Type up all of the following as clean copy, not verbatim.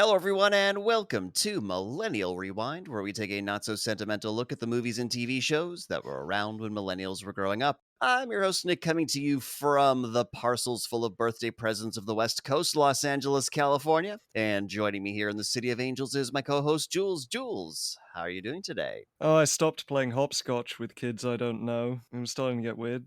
Hello, everyone, and welcome to Millennial Rewind, where we take a not so sentimental look at the movies and TV shows that were around when millennials were growing up. I'm your host, Nick, coming to you from the parcels full of birthday presents of the West Coast, Los Angeles, California. And joining me here in the City of Angels is my co host, Jules. Jules, how are you doing today? Oh, I stopped playing hopscotch with kids I don't know. It was starting to get weird.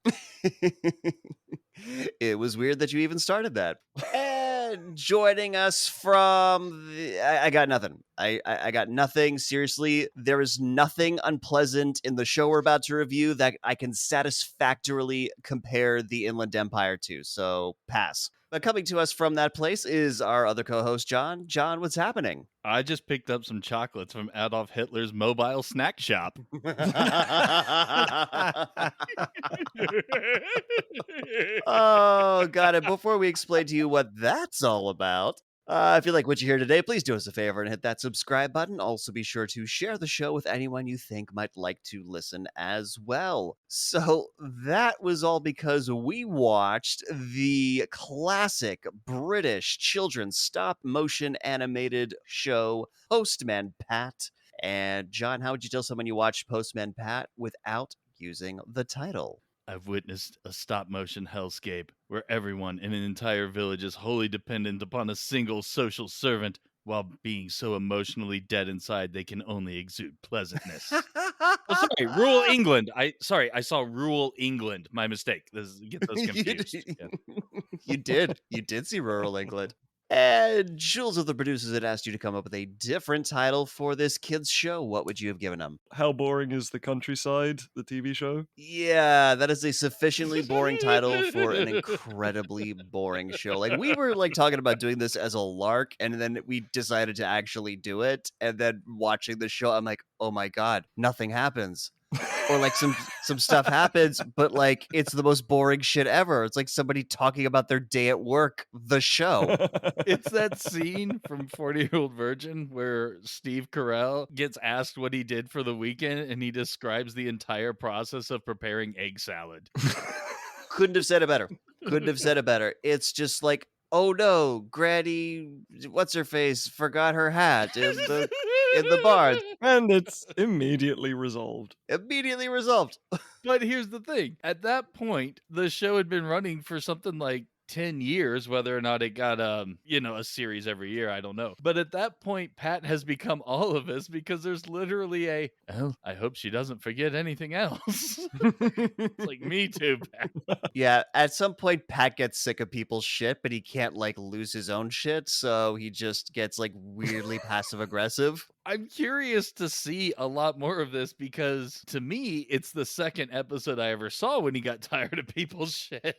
It was weird that you even started that. And joining us from I got nothing. I got nothing. Seriously, there is nothing unpleasant in the show we're about to review that I can satisfactorily compare the Inland Empire to. So pass. But coming to us from that place is our other co-host, John. John, what's happening? I just picked up some chocolates from Adolf Hitler's mobile snack shop. Oh, got it. Before we explain to you what that's all about, if you like what you hear today, please do us a favor and hit that subscribe button. Also, be sure to share the show with anyone you think might like to listen as well. So, that was all because we watched the classic British children's stop motion animated show, Postman Pat. And, John, how would you tell someone you watched Postman Pat without using the title? I've witnessed a stop motion hellscape where everyone in an entire village is wholly dependent upon a single social servant while being so emotionally dead inside they can only exude pleasantness. Oh, sorry, rural England. I saw rural England. My mistake. Get those confused. Yeah. You did. You did see Rural England. And Jules of the producers had asked you to come up with a different title for this kids' show. What would you have given them? How boring is the countryside, the TV show? Yeah, that is a sufficiently boring title for an incredibly boring show. Like we were talking about doing this as a lark, and then we decided to actually do it. And then watching the show, I'm like, oh my god, nothing happens. Or some stuff happens, but it's the most boring shit ever. It's like somebody talking about their day at work, the show. It's that scene from 40-Year-Old Virgin where Steve Carell gets asked what he did for the weekend and he describes the entire process of preparing egg salad. Couldn't have said it better. Couldn't have said it better. It's just like, oh no, Granny, what's her face, forgot her hat in the bar. And it's immediately resolved. Immediately resolved. But here's the thing. At that point, the show had been running for something like 10 years, whether or not it got a series every year, I don't know. But at that point, Pat has become all of us because there's literally I hope she doesn't forget anything else. It's like, me too, Pat. Yeah, at some point Pat gets sick of people's shit, but he can't lose his own shit, so he just gets weirdly passive aggressive. I'm curious to see a lot more of this because to me, it's the second episode I ever saw when he got tired of people's shit.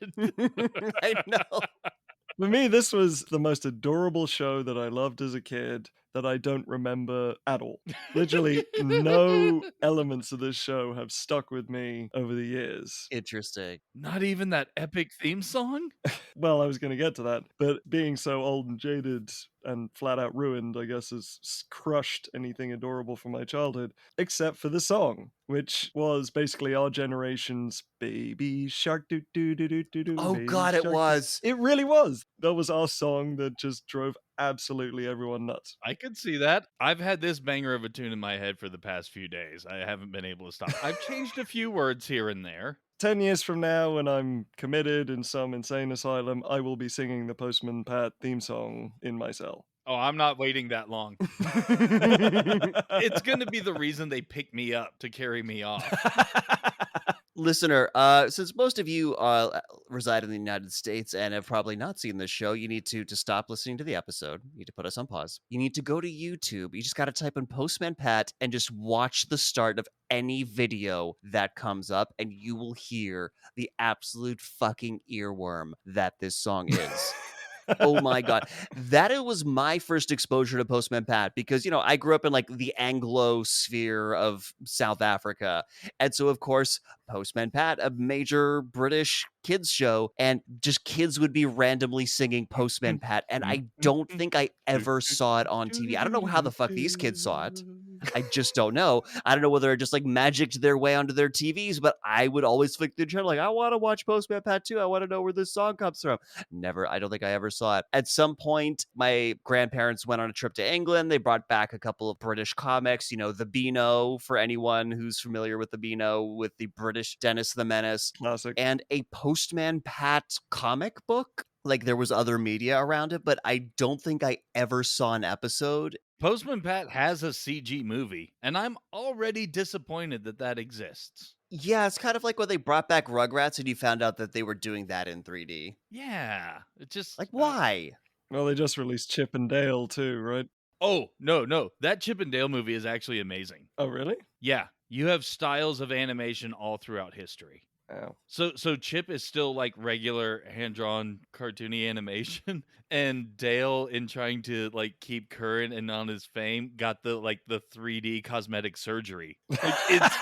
I know. For me, this was the most adorable show that I loved as a kid that I don't remember at all. Literally, no elements of this show have stuck with me over the years. Interesting. Not even that epic theme song? Well, I was going to get to that, but being so old and jaded and flat out ruined, I guess, has crushed anything adorable from my childhood, except for the song, which was basically our generation's Baby Shark doo doo doo doo doo doo. Oh Baby god, it Shark was. It really was. That was our song that just drove absolutely everyone nuts. I could see that. I've had this banger of a tune in my head for the past few days. I haven't been able to stop. I've changed a few words here and there. 10 years from now, when I'm committed in some insane asylum, I will be singing the Postman Pat theme song in my cell. Oh, I'm not waiting that long. It's going to be the reason they pick me up to carry me off. Listener, since most of you reside in the United States and have probably not seen this show, you need to stop listening to the episode. You need to put us on pause. You need to go to YouTube. You just got to type in Postman Pat and just watch the start of any video that comes up, and you will hear the absolute fucking earworm that this song is. Oh my god. That it was my first exposure to Postman Pat because, I grew up in the Anglo sphere of South Africa. And so, of course, Postman Pat, a major British kids show, and just kids would be randomly singing Postman Pat. And I don't think I ever saw it on TV. I don't know how the fuck these kids saw it. I just don't know. I don't know whether it just like magicked their way onto their TVs, but I would always flick through the channel like, I want to watch Postman Pat 2. I want to know where this song comes from. Never, I don't think I ever saw it. At some point, my grandparents went on a trip to England. They brought back a couple of British comics, the Beano, for anyone who's familiar with the Beano, with the British Dennis the Menace, Classic. and a Postman Pat comic book. Like there was other media around it, but I don't think I ever saw an episode. Postman Pat has a CG movie, and I'm already disappointed that that exists. Yeah, it's kind of like when they brought back Rugrats and you found out that they were doing that in 3D. Yeah, it just Like, why? Well, they just released Chip and Dale too, right? Oh, no. That Chip and Dale movie is actually amazing. Oh, really? Yeah, you have styles of animation all throughout history. Oh. So Chip is still like regular hand-drawn cartoony animation, and Dale, in trying to like keep current and on his fame, got the 3D cosmetic surgery. Like it's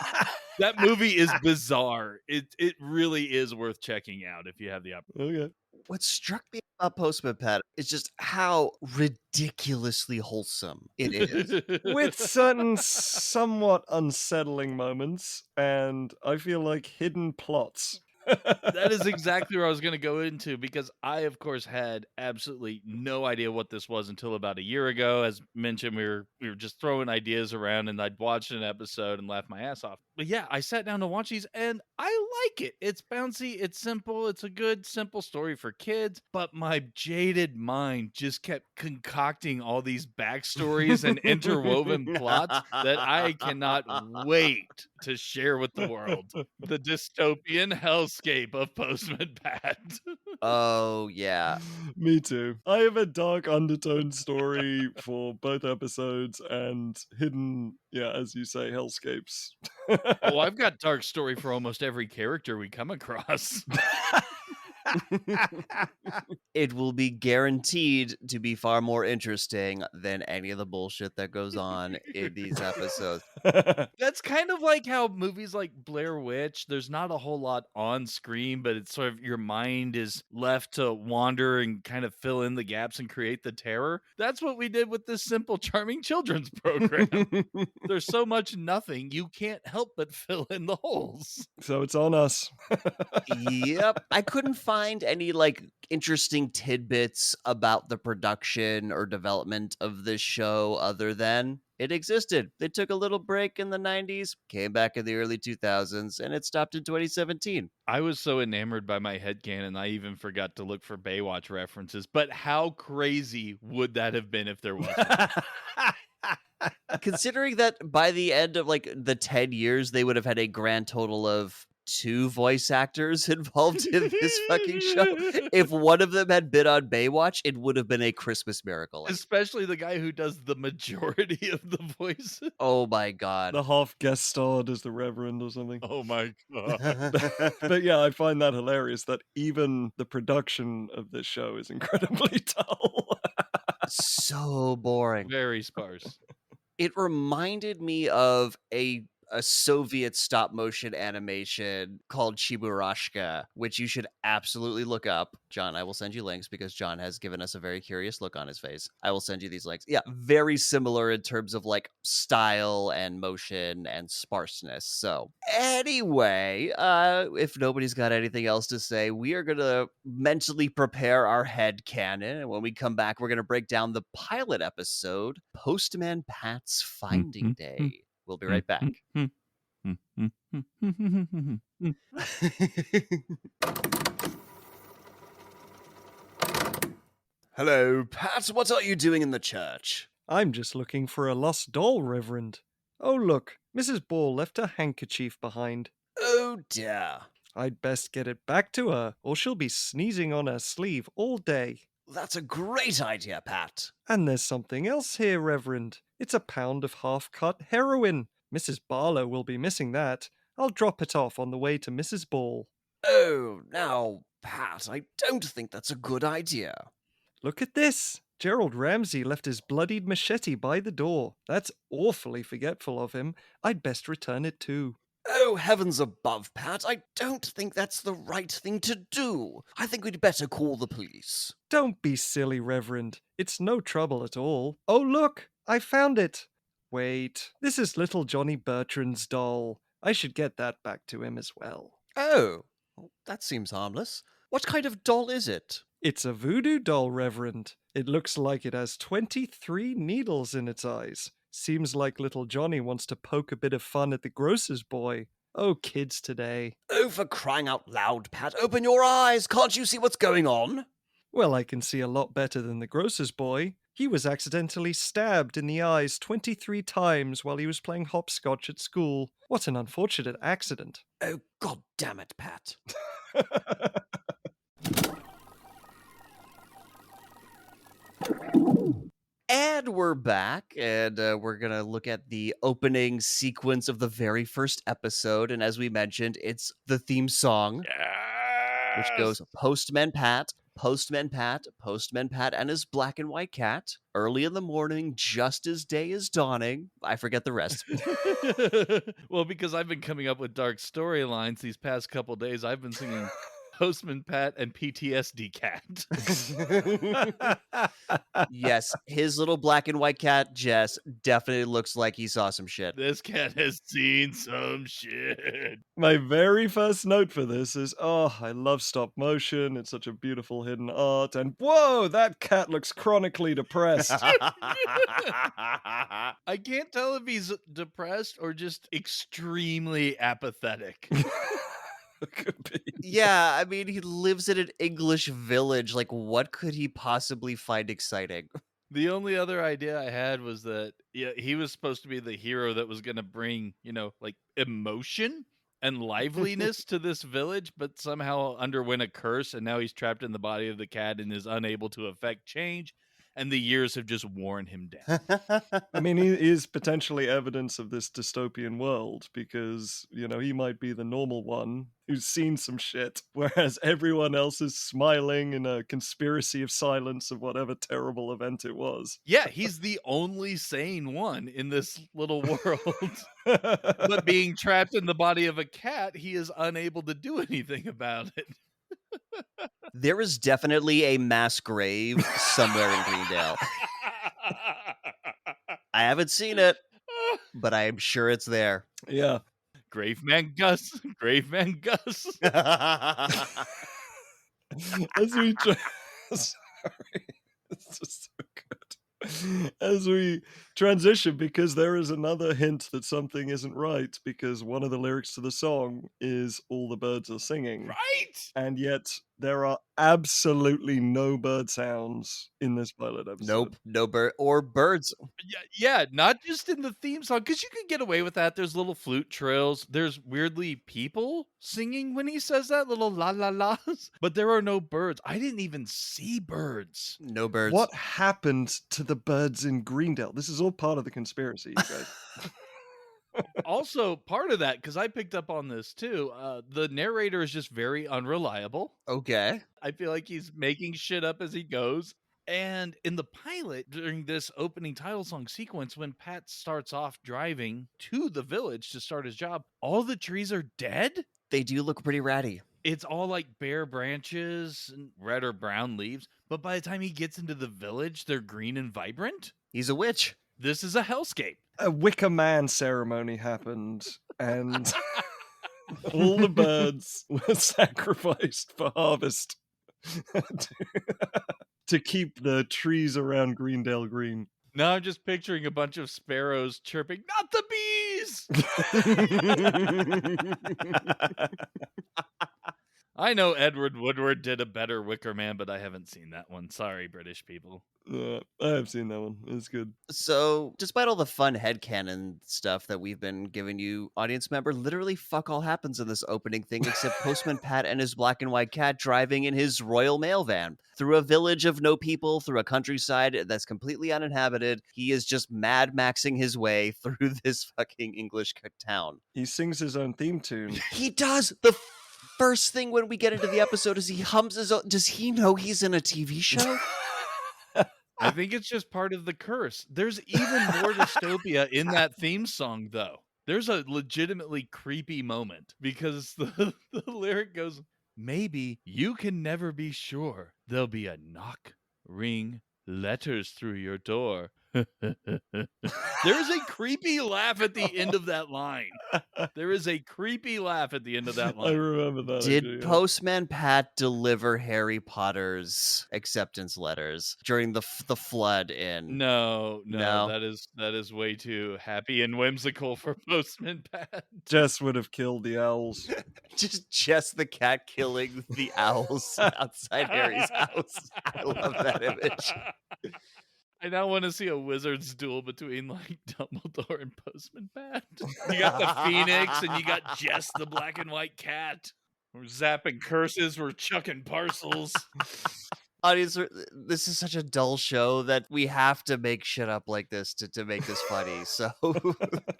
that movie is bizarre. It really is worth checking out if you have the opportunity. Okay. What struck me about Postman Pat is just how ridiculously wholesome it is. With certain somewhat unsettling moments, and I feel like hidden plots. That is exactly where I was going to go into, because I, of course, had absolutely no idea what this was until about a year ago. As mentioned, we were just throwing ideas around, and I'd watched an episode and laughed my ass off. But yeah, I sat down to watch these, and I like it. It's bouncy, it's simple, it's a good, simple story for kids. But my jaded mind just kept concocting all these backstories and interwoven plots that I cannot wait to share with the world. The dystopian hellscape of Postman Pat. Oh, yeah. Me too. I have a dark undertone story for both episodes and hidden, as you say, hellscapes. Oh, I've got dark story for almost every character we come across. It will be guaranteed to be far more interesting than any of the bullshit that goes on in these episodes. That's kind of like how movies like Blair Witch, there's not a whole lot on screen, but it's sort of your mind is left to wander and kind of fill in the gaps and create the terror. That's what we did with this simple, charming children's program. There's so much nothing, you can't help but fill in the holes. So it's on us. Yep. I couldn't find any interesting tidbits about the production or development of this show other than it existed. They took a little break in the 90s, came back in the early 2000s, and it stopped in 2017. I was so enamored by my headcanon, I even forgot to look for Baywatch references. But how crazy would that have been if there wasn't? Considering that by the end of the 10 years, they would have had a grand total of 2 voice actors involved in this fucking show. If one of them had been on Baywatch, it would have been a Christmas miracle. Especially the guy who does the majority of the voices. Oh my god. The half guest starred as the Reverend or something. Oh my god. But yeah, I find that hilarious that even the production of this show is incredibly dull. So boring. Very sparse. It reminded me of a Soviet stop motion animation called Chiburashka, which you should absolutely look up. John, I will send you links because John has given us a very curious look on his face. I will send you these links. Yeah, very similar in terms of style and motion and sparseness. So anyway, if nobody's got anything else to say, we are going to mentally prepare our head canon. And when we come back, we're going to break down the pilot episode, Postman Pat's Finding Day. We'll be right back. Hello, Pat. What are you doing in the church? I'm just looking for a lost doll, Reverend. Oh, look, Mrs. Ball left a handkerchief behind. Oh, dear. I'd best get it back to her, or she'll be sneezing on her sleeve all day. That's a great idea, Pat. And there's something else here, Reverend. It's a pound of half-cut heroin. Mrs. Barlow will be missing that. I'll drop it off on the way to Mrs. Ball. Oh, now, Pat, I don't think that's a good idea. Look at this. Gerald Ramsay left his bloodied machete by the door. That's awfully forgetful of him. I'd best return it too. Oh, heavens above, Pat. I don't think that's the right thing to do. I think we'd better call the police. Don't be silly, Reverend. It's no trouble at all. Oh, look! I found it! Wait, this is little Johnny Bertrand's doll. I should get that back to him as well. Oh, well, that seems harmless. What kind of doll is it? It's a voodoo doll, Reverend. It looks like it has 23 needles in its eyes. Seems like little Johnny wants to poke a bit of fun at the grocer's boy. Oh, kids today. Oh, for crying out loud, Pat, open your eyes! Can't you see what's going on? Well, I can see a lot better than the grocer's boy. He was accidentally stabbed in the eyes 23 times while he was playing hopscotch at school. What an unfortunate accident. Oh, god damn it, Pat. And we're back, and we're going to look at the opening sequence of the very first episode. And as we mentioned, it's the theme song, which goes Postman Pat, Postman Pat, Postman Pat, and his black and white cat. Early in the morning, just as day is dawning. I forget the rest. Well, because I've been coming up with dark storylines these past couple days, I've been singing Postman Pat and PTSD Cat. Yes, his little black and white cat, Jess, definitely looks like he saw some shit. This cat has seen some shit. My very first note for this is, oh, I love stop motion. It's such a beautiful hidden art. And whoa, that cat looks chronically depressed. I can't tell if he's depressed or just extremely apathetic. Could be. Yeah, I mean, he lives in an English village. Like, what could he possibly find exciting? The only other idea I had was that he was supposed to be the hero that was going to bring, like emotion and liveliness to this village, but somehow underwent a curse, and now he's trapped in the body of the cat and is unable to affect change, and the years have just worn him down. I mean, he is potentially evidence of this dystopian world because, he might be the normal one who's seen some shit, whereas everyone else is smiling in a conspiracy of silence of whatever terrible event it was. Yeah, he's the only sane one in this little world. But being trapped in the body of a cat, he is unable to do anything about it. There is definitely a mass grave somewhere in Greendale. I haven't seen it, but I'm sure it's there. Yeah. Graveman Gus. Graveman Gus. As we sorry, it's just so good. As we transition, because there is another hint that something isn't right, because one of the lyrics to the song is "All the birds are singing," Right? and yet there are absolutely no bird sounds in this pilot episode. Nope, no bird or birds. Yeah, not just in the theme song, because you can get away with that. There's little flute trills. There's weirdly people singing when he says that, little la la la's. But there are no birds. I didn't even see birds. No birds. What happened to the birds in Greendale? This is all part of the conspiracy, you guys. Also, part of that, because I picked up on this too, the narrator is just very unreliable. Okay. I feel like he's making shit up as he goes. And in the pilot, during this opening title song sequence, when Pat starts off driving to the village to start his job, all the trees are dead. They do look pretty ratty. It's all like bare branches and red or brown leaves. But by the time he gets into the village, they're green and vibrant. He's a witch. This is a hellscape. A Wicker Man ceremony happened, and all the birds were sacrificed for harvest to keep the trees around Greendale green. Now I'm just picturing a bunch of sparrows chirping, "Not the bees!" I know Edward Woodward did a better Wicker Man, but I haven't seen that one. Sorry, British people. I have seen that one. It's good. So, despite all the fun headcanon stuff that we've been giving you, audience member, literally fuck all happens in this opening thing except Postman Pat and his black and white cat driving in his Royal Mail van through a village of no people, through a countryside that's completely uninhabited. He is just Mad Maxing his way through this fucking English town. He sings his own theme tune. He does! The first thing when we get into the episode is he hums his own. Does he know he's in a TV show? I think it's just part of the curse. There's even more dystopia in that theme song, though. There's a legitimately creepy moment because the lyric goes, "Maybe you can never be sure. There'll be a knock, ring, letters through your door. There is a creepy laugh at the end of that line. There is a creepy laugh at the end of that I line. remember that. Did Actually, yeah. Postman Pat deliver Harry Potter's acceptance letters during the flood in No, No? that is way too happy and whimsical for Postman Pat. Jess would have killed the owls. Just Jess the cat killing the owls outside Harry's house. I love that image. I now want to see a wizard's duel between like Dumbledore and Postman Pat. You got the Phoenix and you got Jess the black and white cat. We're zapping curses, we're chucking parcels. Audience, this is such a dull show that we have to make shit up like this to make this funny. So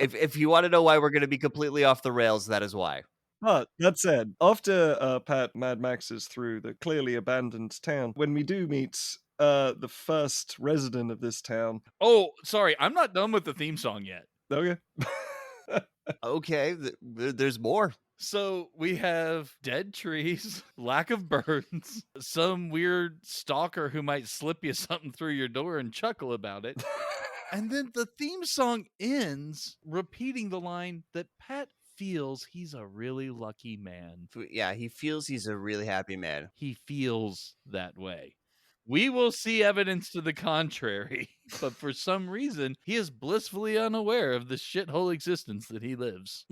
if you want to know why we're going to be completely off the rails, that is why. But that said, after Pat Mad Maxes through the clearly abandoned town, when we do meet the first resident of this town. Oh, sorry, I'm not done with the theme song yet. Okay. Okay, there's more. So we have dead trees, lack of birds, some weird stalker who might slip you something through your door and chuckle about it. And then the theme song ends repeating the line that Pat feels he's a really lucky man. Yeah, he feels he's a really happy man. He feels that way. We will see evidence to the contrary, but for some reason, he is blissfully unaware of the shithole existence that he lives.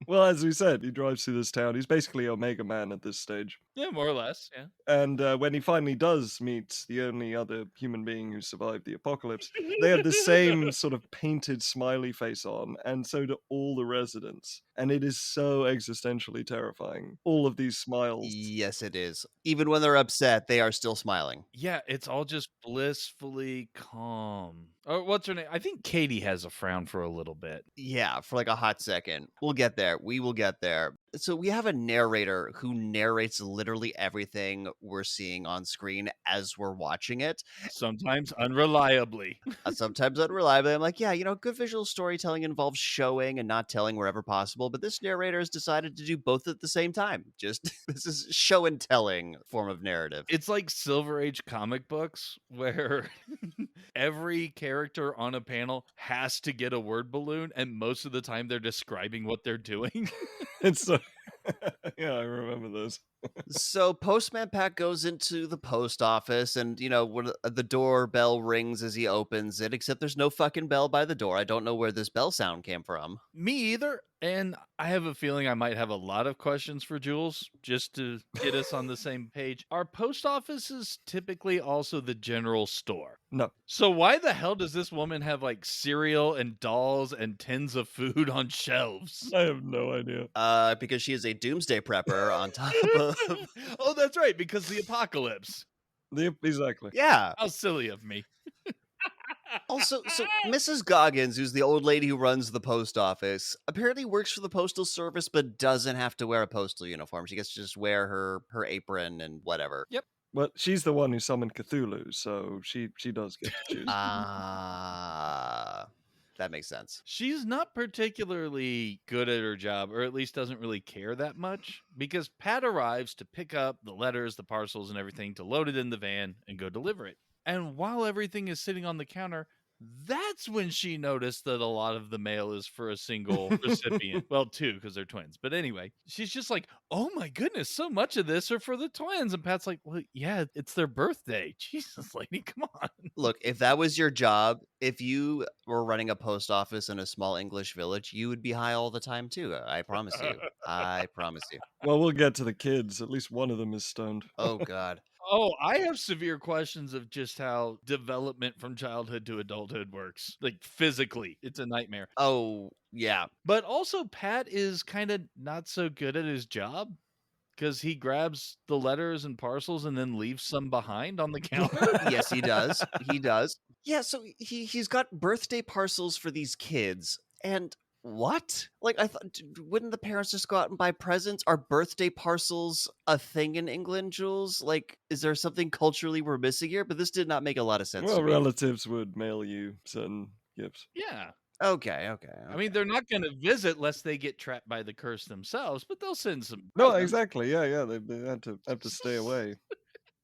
Well, as we said, he drives through this town. He's basically Omega Man at this stage. Yeah, more or less, yeah. And when he finally does meet the only other human being who survived the apocalypse, they have the same sort of painted smiley face on, and so do all the residents. And it is so existentially terrifying. All of these smiles. Yes, it is. Even when they're upset, they are still smiling. Yeah, it's all just blissfully calm. Oh, what's her name? I think Katie has a frown for a little bit. Yeah, for like a hot second. We'll get there. We will get there. So we have a narrator who narrates literally everything we're seeing on screen as we're watching it. Sometimes unreliably. Sometimes unreliably. I'm like, yeah, good visual storytelling involves showing and not telling wherever possible, but this narrator has decided to do both at the same time. Just this is show and telling form of narrative. It's like Silver Age comic books where every character on a panel has to get a word balloon, and most of the time they're describing what they're doing. It's so... yeah, I remember those. So Postman Pat goes into the post office and, when the doorbell rings as he opens it, except there's no fucking bell by the door. I don't know where this bell sound came from. Me either. And I have a feeling I might have a lot of questions for Jules just to get us on the same page. Are post offices typically also the general store? No. So why the hell does this woman have like cereal and dolls and tins of food on shelves? I have no idea. Because she is a doomsday prepper on top of... Oh, that's right, because the apocalypse. Exactly. Yeah. How silly of me. Also, so Mrs. Goggins, who's the old lady who runs the post office, apparently works for the postal service, but doesn't have to wear a postal uniform. She gets to just wear her apron and whatever. Yep. Well, she's the one who summoned Cthulhu, so she does get to choose. That makes sense. She's not particularly good at her job, or at least doesn't really care that much, because Pat arrives to pick up the letters, the parcels, and everything to load it in the van and go deliver it. And while everything is sitting on the counter, that's when she noticed that a lot of the mail is for a single recipient. Well, two, because they're twins. But anyway, she's just like, oh my goodness, so much of this are for the twins. And Pat's like, well, yeah, it's their birthday. Jesus, lady, come on. Look, if that was your job, if you were running a post office in a small English village, you would be high all the time too. I promise you. I promise you. Well, we'll get to the kids. At least one of them is stoned. Oh, God. Oh, I have severe questions of just how development from childhood to adulthood works. Like physically, it's a nightmare. Oh, yeah. But also, Pat is kind of not so good at his job because he grabs the letters and parcels and then leaves some behind on the counter. Yes, he does. He does. Yeah, so he's got birthday parcels for these kids. And what? Like, I thought, wouldn't the parents just go out and buy presents? Are birthday parcels a thing in England, Jules? Like, is there something culturally we're missing here? But this did not make a lot of sense Well, to me. relatives would mail you certain gifts. Yeah. Okay. I mean, they're not going to visit lest they get trapped by the curse themselves, but they'll send some. No, presents. exactly. Yeah. They had to stay away.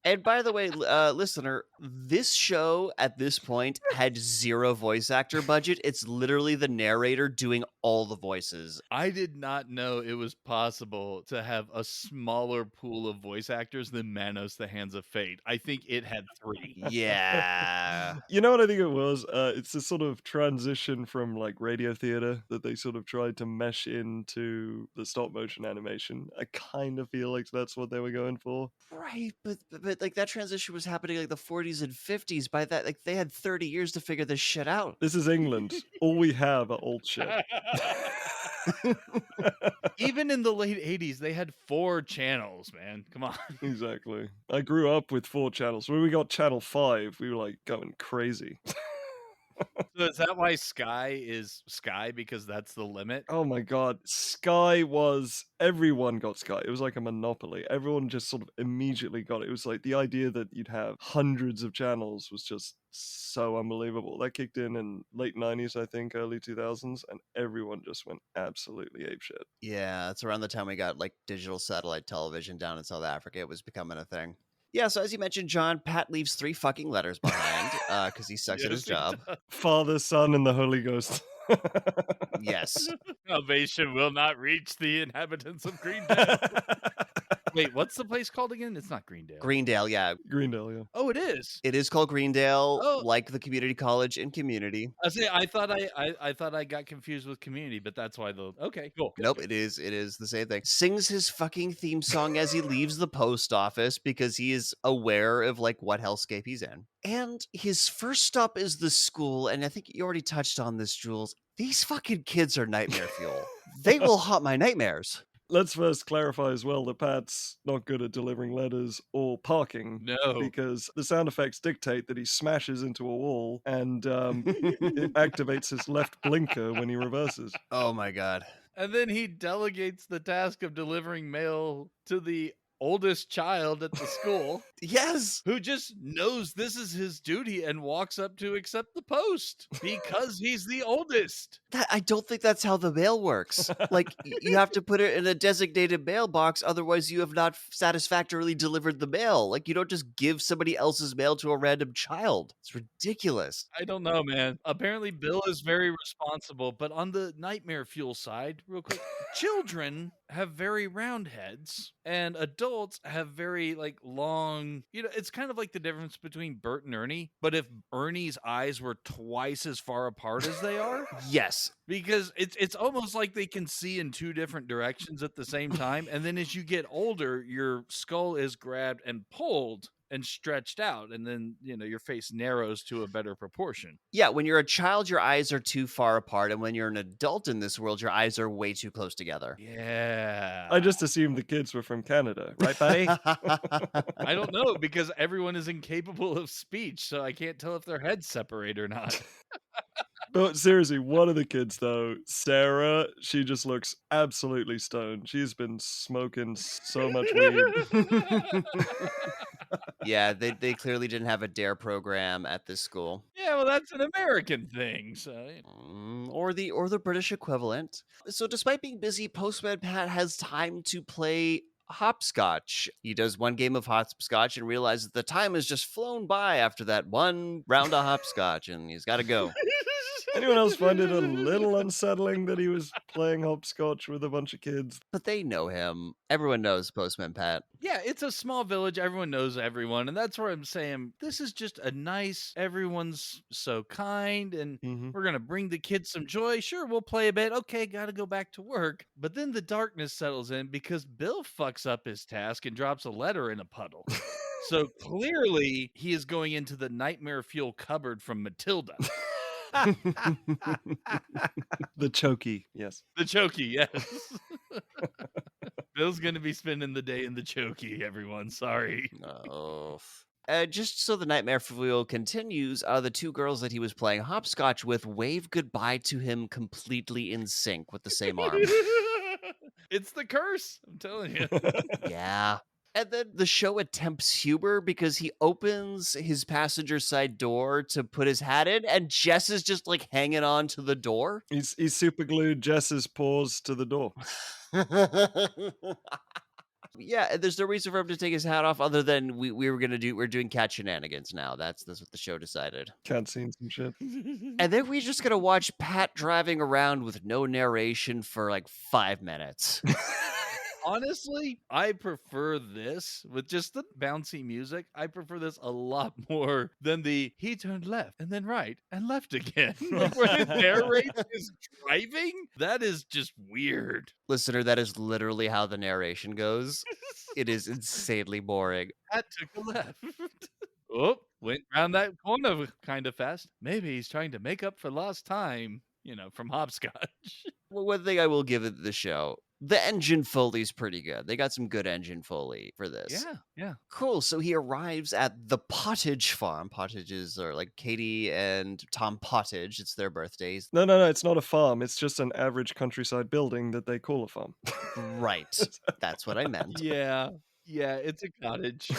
And by the way, listener, this show at this point had 0 voice actor budget. It's literally the narrator doing all the voices. I did not know it was possible to have a smaller pool of voice actors than Manos: The Hands of Fate. I think it had 3. Yeah. You know what I think it was? It's a sort of transition from like radio theater that they sort of tried to mesh into the stop motion animation. I kind of feel like that's what they were going for. Right, but like that transition was happening like the 40s and 50s. By that, like they had 30 years to figure this shit out. This is England. All we have are old shit. Even in the late 80s, they had 4 channels, man. Come on. Exactly. I grew up with 4 channels. When we got channel 5, we were like going crazy. So is that why Sky is Sky? Because that's the limit? Oh my god. Sky was everyone got Sky. It was like a monopoly. Everyone just sort of immediately got it. It was like the idea that you'd have hundreds of channels was just so unbelievable. That kicked in late 90s, I think, early 2000s, and everyone just went absolutely apeshit. Yeah, it's around the time we got like digital satellite television down in South Africa. It was becoming a thing. Yeah, so as you mentioned, John, Pat leaves 3 fucking letters behind because he sucks at his Yes, he job. does. Father, Son, and the Holy Ghost. Yes. Salvation will not reach the inhabitants of Greendale. Wait, what's the place called again? It's not Greendale. Greendale, yeah. Greendale, yeah. Oh, it is. It is called Greendale, Oh. like the community college in Community. I thought I got confused with Community, but that's why the okay, cool. Nope, it is the same thing. Sings his fucking theme song as he leaves the post office because he is aware of like what hellscape he's in. And his first stop is the school, and I think you already touched on this, Jules. These fucking kids are nightmare fuel. They will haunt my nightmares. Let's first clarify as well that Pat's not good at delivering letters or parking. No. Because the sound effects dictate that he smashes into a wall and it activates his left blinker when he reverses. Oh my god. And then he delegates the task of delivering mail to the oldest child at the school Yes. who just knows this is his duty and walks up to accept the post because he's the oldest. I don't think that's how the mail works. Like, you have to put it in a designated mailbox, otherwise you have not satisfactorily delivered the mail. Like, you don't just give somebody else's mail to a random child. It's ridiculous. I don't know, man. Apparently Bill is very responsible, but on the nightmare fuel side, real quick, children have very round heads and adults have very like long, it's kind of like the difference between Bert and Ernie, but if Ernie's eyes were twice as far apart as they are, Yes. because it's almost like they can see in 2 different directions at the same time, and then as you get older, your skull is grabbed and pulled and stretched out, and then your face narrows to a better proportion. Yeah, when you're a child, your eyes are too far apart, and when you're an adult in this world, your eyes are way too close together. Yeah. I just assumed the kids were from Canada, right, buddy? I don't know because everyone is incapable of speech, so I can't tell if their heads separate or not. But seriously, one of the kids though, Sarah, she just looks absolutely stoned. She's been smoking so much weed. Yeah, they clearly didn't have a DARE program at this school. Yeah, well, that's an American thing, so Or the British equivalent. So despite being busy, Postman Pat has time to play hopscotch. He does one game of hopscotch and realizes the time has just flown by after that one round of hopscotch, and he's got to go. Anyone else find it a little unsettling that he was playing hopscotch with a bunch of kids? But they know him. Everyone knows Postman Pat. yeah, it's a small village. Everyone knows everyone, and that's where I'm saying this is just a nice. Everyone's so kind, and we're gonna bring the kids some joy. Sure, we'll play a bit. Okay, gotta go back to work. But then the darkness settles in because Bill fucks up his task and drops a letter in a puddle. So clearly, he is going into the nightmare fuel cupboard from Matilda. The chokey, yes. The chokey, yes. Bill's gonna be spending the day in the chokey, everyone. Sorry. Oh. Just so the nightmare fuel continues, the 2 girls that he was playing hopscotch with wave goodbye to him completely in sync with the same arm. It's the curse, I'm telling you. Yeah. And then the show attempts humor because he opens his passenger side door to put his hat in, and Jess is just like hanging on to the door. He's super glued Jess's paws to the door. Yeah, and there's no reason for him to take his hat off other than we're doing cat shenanigans now. That's what the show decided. Can't see some shit. And then we're just gonna watch Pat driving around with no narration for like 5 minutes. Honestly, I prefer this with just the bouncy music. I prefer this a lot more than the he turned left and then right and left again. Like where it narrates his driving. That is just weird. Listener, that is literally how the narration goes. It is insanely boring. Pat took a left. Oh, went round that corner kind of fast. Maybe he's trying to make up for lost time, from hopscotch. Well, one thing I will give it the show, the engine Foley's pretty good. They got some good engine Foley for this. Yeah. Cool. So he arrives at the Pottage farm. Pottages are like Katie and Tom Pottage. It's their birthdays. No, it's not a farm. It's just an average countryside building that they call a farm. Right. That's what I meant. Yeah, it's a cottage.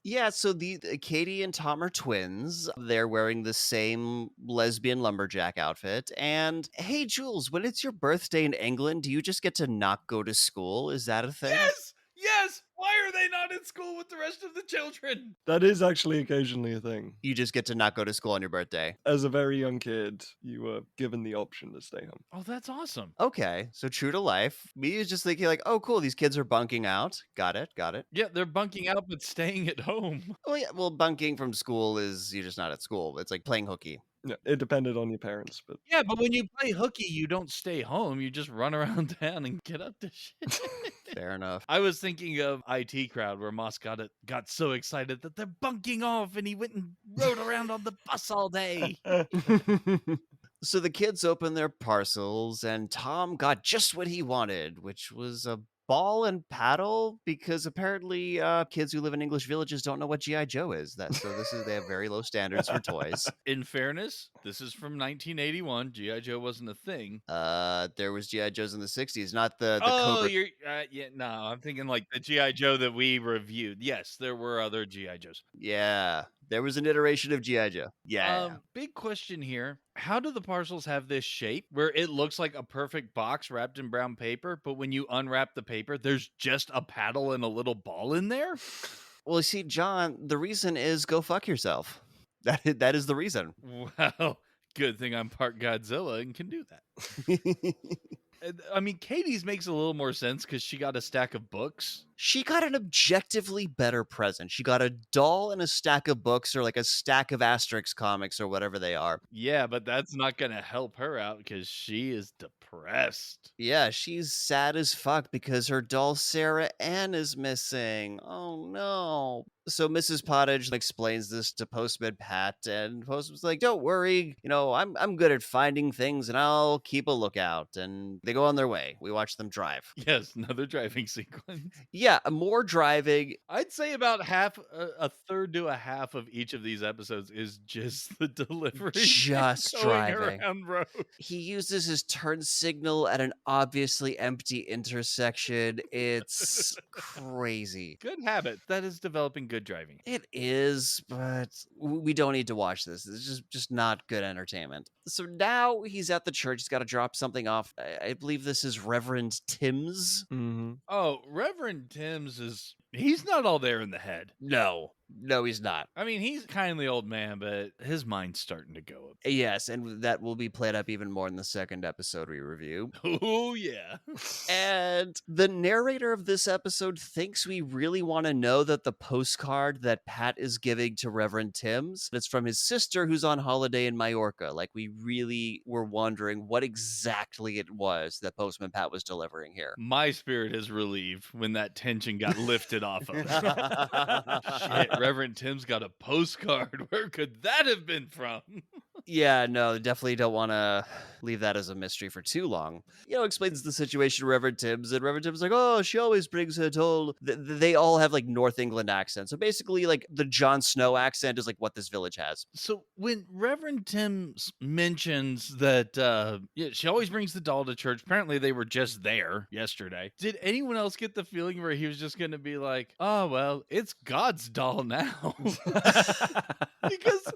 Yeah, so the Katie and Tom are twins. They're wearing the same lesbian lumberjack outfit. And hey, Jules, when it's your birthday in England, do you just get to not go to school? Is that a thing? Yes! Why are they not in school with the rest of the children? That is actually occasionally a thing. You just get to not go to school on your birthday. As a very young kid, you were given the option to stay home. Oh, that's awesome. Okay, so true to life. Me is just thinking like, oh, cool, these kids are bunking out. Got it. Yeah, they're bunking out but staying at home. Oh yeah, well, bunking from school is you're just not at school. It's like playing hooky. Yeah, it depended on your parents, but Yeah, but when you play hooky, you don't stay home. You just run around town and get up to shit. Fair enough. I was thinking of IT Crowd where Moss got so excited that they're bunking off and he went and rode around on the bus all day. So the kids open their parcels, and Tom got just what he wanted, which was a ball and paddle, because apparently kids who live in English villages don't know what G.I. Joe is. They have very low standards for toys. In fairness, this is from 1981. G.I. Joe wasn't a thing. There was G.I. Joes in the 60s, not the Oh, Cobra. you're no, I'm thinking like the G.I. Joe that we reviewed. Yes, there were other G.I. Joes. Yeah, there was an iteration of G.I. Joe. Yeah. Big question here. How do the parcels have this shape where it looks like a perfect box wrapped in brown paper, but when you unwrap the paper, there's just a paddle and a little ball in there? Well, see, John, the reason is go fuck yourself. That is the reason. Well, good thing I'm part Godzilla and can do that. I mean, Katie's makes a little more sense because she got a stack of books. She got an objectively better present. She got a doll and a stack of books, or like a stack of Asterix comics, or whatever they are. Yeah, but that's not going to help her out because she is depressed. Yeah, she's sad as fuck because her doll Sarah Ann is missing. Oh no. So Mrs. Pottage explains this to Postman Pat, and Postman's like, "Don't worry, I'm good at finding things, and I'll keep a lookout." And they go on their way. We watch them drive. Yes, another driving sequence. Yeah, more driving. I'd say about a third to a half of each of these episodes is just the delivery. Just going driving. around road. He uses his turn signal at an obviously empty intersection. It's crazy. Good habit. That is developing good driving. It is, but we don't need to watch this. It's just not good entertainment. So now he's at the church. He's got to drop something off. I believe this is Reverend Timms. mm-hmm. Oh, Reverend Timms he's not all there in the head. No, he's not. I mean, he's a kindly old man, but his mind's starting to go up. Yes, and that will be played up even more in the second episode we review. Oh, yeah. And the narrator of this episode thinks we really want to know that the postcard that Pat is giving to Reverend Timms, it's from his sister who's on holiday in Majorca. Like, we really were wondering what exactly it was that Postman Pat was delivering here. My spirit is relieved when that tension got lifted off of us. Shit, Reverend Timms got a postcard. Where could that have been from? Yeah, no, definitely don't want to leave that as a mystery for too long. Explains the situation to Reverend Timms, and Reverend Timms is like, oh, she always brings her doll. They all have North England accents. So basically, the Jon Snow accent is what this village has. So when Reverend Timms mentions that she always brings the doll to church, apparently they were just there yesterday. Did anyone else get the feeling where he was just going to be like, oh, well, it's God's doll now? Because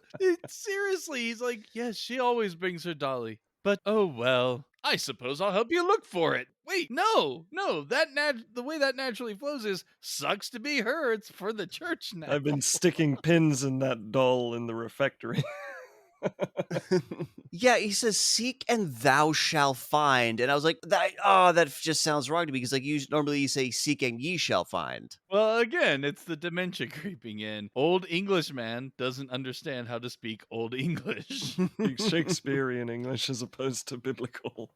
seriously, he's like, yes, she always brings her dolly. But oh well, I suppose I'll help you look for it. Wait, no, the way that naturally flows is sucks to be her. It's for the church now. I've been sticking pins in that doll in the refectory. Yeah, he says, "Seek and thou shall find," and I was like, that just sounds wrong to me because like normally you say, "Seek and ye shall find." Well, again, it's the dementia creeping in. Old English man doesn't understand how to speak Old English. Speaks Shakespearean English as opposed to biblical.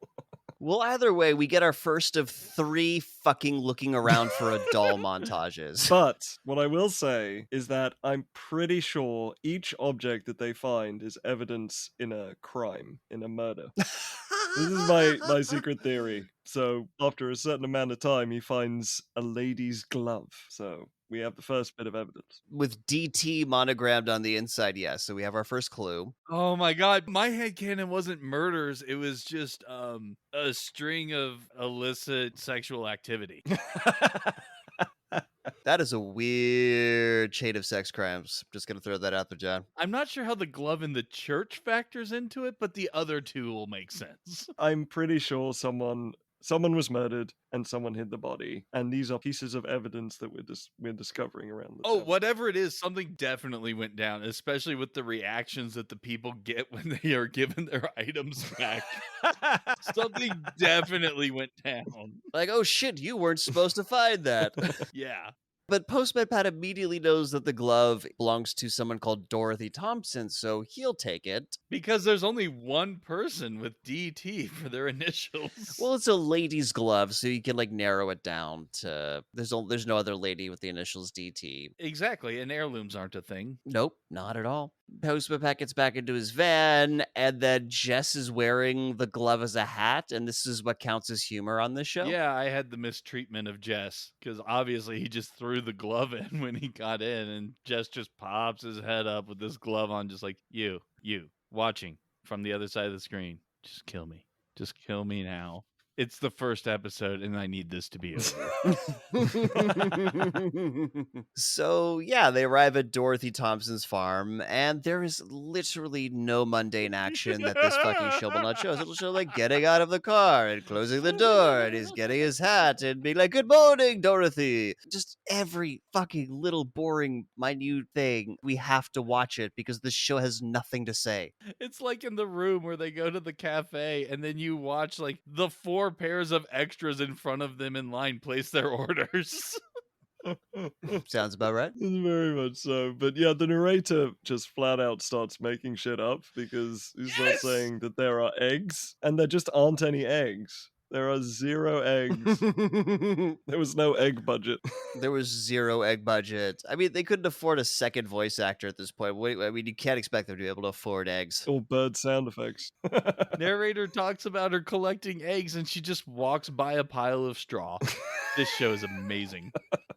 Well, either way, we get our first of 3 fucking looking around for a doll montages. But what I will say is that I'm pretty sure each object that they find is evidence in a crime, in a murder. This is my secret theory. So after a certain amount of time, he finds a lady's glove. So we have the first bit of evidence. With DT monogrammed on the inside, yes. So we have our first clue. Oh my god, my headcanon wasn't murders, it was just a string of illicit sexual activity. That is a weird chain of sex crimes. Just gonna throw that out there, John. I'm not sure how the glove in the church factors into it, but the other two will make sense. I'm pretty sure someone was murdered and someone hid the body, and these are pieces of evidence that we're discovering around the Oh, town. whatever it is, something definitely went down, especially with the reactions that the people get when they are given their items back. Something definitely went down. Like, oh shit, you weren't supposed to find that. Yeah. But Postman Pat immediately knows that the glove belongs to someone called Dorothy Thompson, so he'll take it. Because there's only one person with DT for their initials. Well, it's a lady's glove, so you can like narrow it down to there's no other lady with the initials DT. Exactly, and heirlooms aren't a thing. Nope, not at all. Postman Pat gets back into his van, and then Jess is wearing the glove as a hat, and this is what counts as humor on this show. Yeah, I had the mistreatment of Jess, because obviously he just threw the glove in when he got in, and Jess just pops his head up with this glove on, just like, you, watching from the other side of the screen. Just kill me. Just kill me now. It's the first episode, and I need this to be over. So, yeah, they arrive at Dorothy Thompson's farm, and there is literally no mundane action that this fucking show will not show. It'll show, like, getting out of the car and closing the door, and he's getting his hat and being like, "Good morning, Dorothy." Just every fucking little boring, minute thing. We have to watch it because this show has nothing to say. It's like in The Room where they go to the cafe, and then you watch, like, the 4 pairs of extras in front of them in line place their orders. Sounds about right. Very much so. But yeah, the narrator just flat out starts making shit up because he starts saying that there are eggs, and there just aren't any eggs. There are 0 eggs. There was no egg budget. There was 0 egg budget. I mean, they couldn't afford a second voice actor at this point. I mean, you can't expect them to be able to afford eggs. Or bird sound effects. Narrator talks about her collecting eggs, and she just walks by a pile of straw. This show is amazing.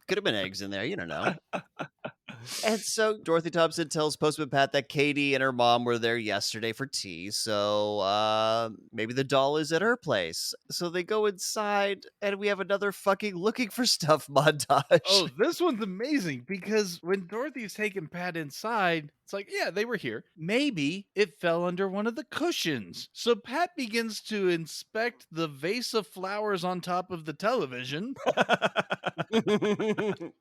Could have been eggs in there, you don't know. And so Dorothy Thompson tells Postman Pat that Katie and her mom were there yesterday for tea, so maybe the doll is at her place. So they go inside, and we have another fucking looking for stuff montage. Oh, this one's amazing because when Dorothy's taking Pat inside, it's like, yeah, they were here. Maybe it fell under one of the cushions. So Pat begins to inspect the vase of flowers on top of the television.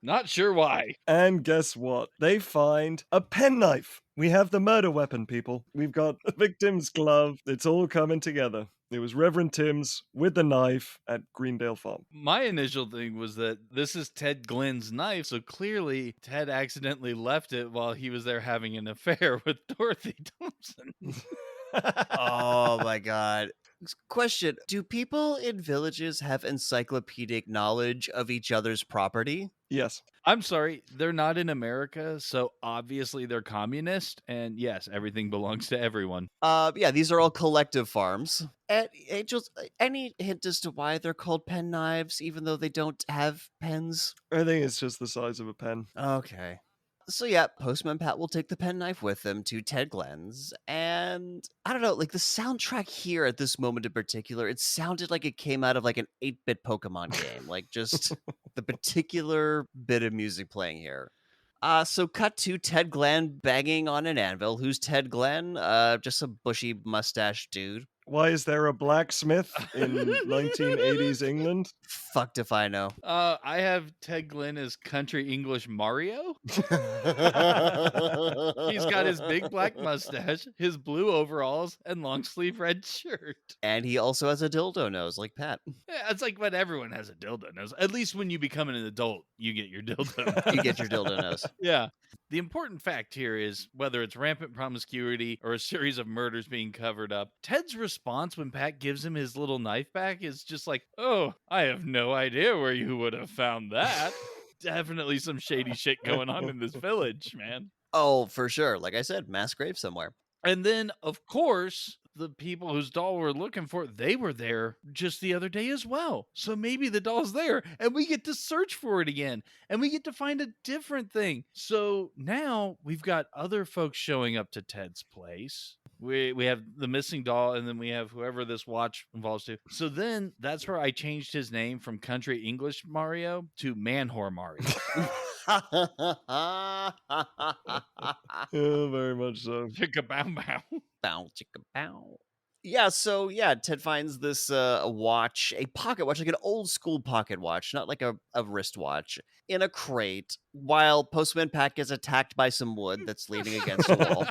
Not sure why. And guess what? They find a penknife. We have the murder weapon, people. We've got the victim's glove. It's all coming together. It was Reverend Timms with the knife at Greendale Farm. My initial thing was that this is Ted Glen's knife, so clearly Ted accidentally left it while he was there having an affair with Dorothy Thompson. Oh my god. Question: do people in villages have encyclopedic knowledge of each other's property? Yes. I'm sorry, they're not in America, so obviously they're communist, and yes, everything belongs to everyone. Yeah, these are all collective farms. And Angels, any hint as to why they're called pen knives, even though they don't have pens? I think it's just the size of a pen. Okay. So yeah, Postman Pat will take the penknife with him to Ted Glen's, and I don't know, like the soundtrack here at this moment in particular, it sounded like it came out of like an 8-bit Pokemon game, like just the particular bit of music playing here. So cut to Ted Glen banging on an anvil. Who's Ted Glen? Just a bushy mustache dude. Why is there a blacksmith in 1980s England? Fucked if I know. I have Ted Glen as country English Mario. He's got his big black mustache, his blue overalls, and long sleeve red shirt. And he also has a dildo nose, like Pat. Yeah, it's like when everyone has a dildo nose. At least when you become an adult, you get your dildo. You get your dildo nose. Yeah. The important fact here is whether it's rampant promiscuity or a series of murders being covered up, Ted's response when Pat gives him his little knife back is just like, oh, I have no idea where you would have found that. Definitely some shady shit going on in this village, man. Oh, for sure. Like I said, mass grave somewhere. And then, of course, the people whose doll we're looking for, they were there just the other day as well. So maybe the doll's there and we get to search for it again and we get to find a different thing. So now we've got other folks showing up to Ted's place. We have the missing doll and then we have whoever this watch involves to. So then that's where I changed his name from Country English Mario to Man Whore Mario. Oh, very much so. Chicka bow bow. Bow, chicka, bow. Yeah, so yeah, Ted finds this a watch, a pocket watch, like an old school pocket watch, not like a wristwatch, in a crate, while Postman Pat gets attacked by some wood that's leaning against a wall.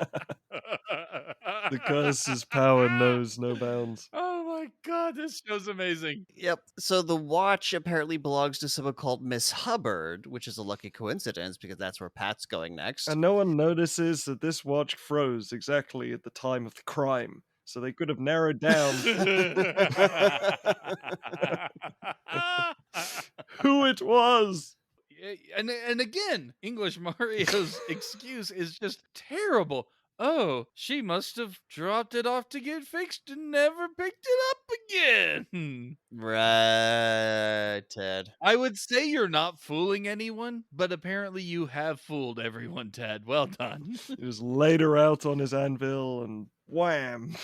The curse's power knows no bounds. Oh my god, this show's amazing. Yep. So the watch apparently belongs to someone called Miss Hubbard, which is a lucky coincidence because that's where Pat's going next. And no one notices that this watch froze exactly at the time of the crime. So they could have narrowed down who it was. And again, English Mario's excuse is just terrible. Oh, she must have dropped it off to get fixed and never picked it up again. Right, Ted. I would say you're not fooling anyone, but apparently you have fooled everyone, Ted. Well done. He just laid her out on his anvil and wham.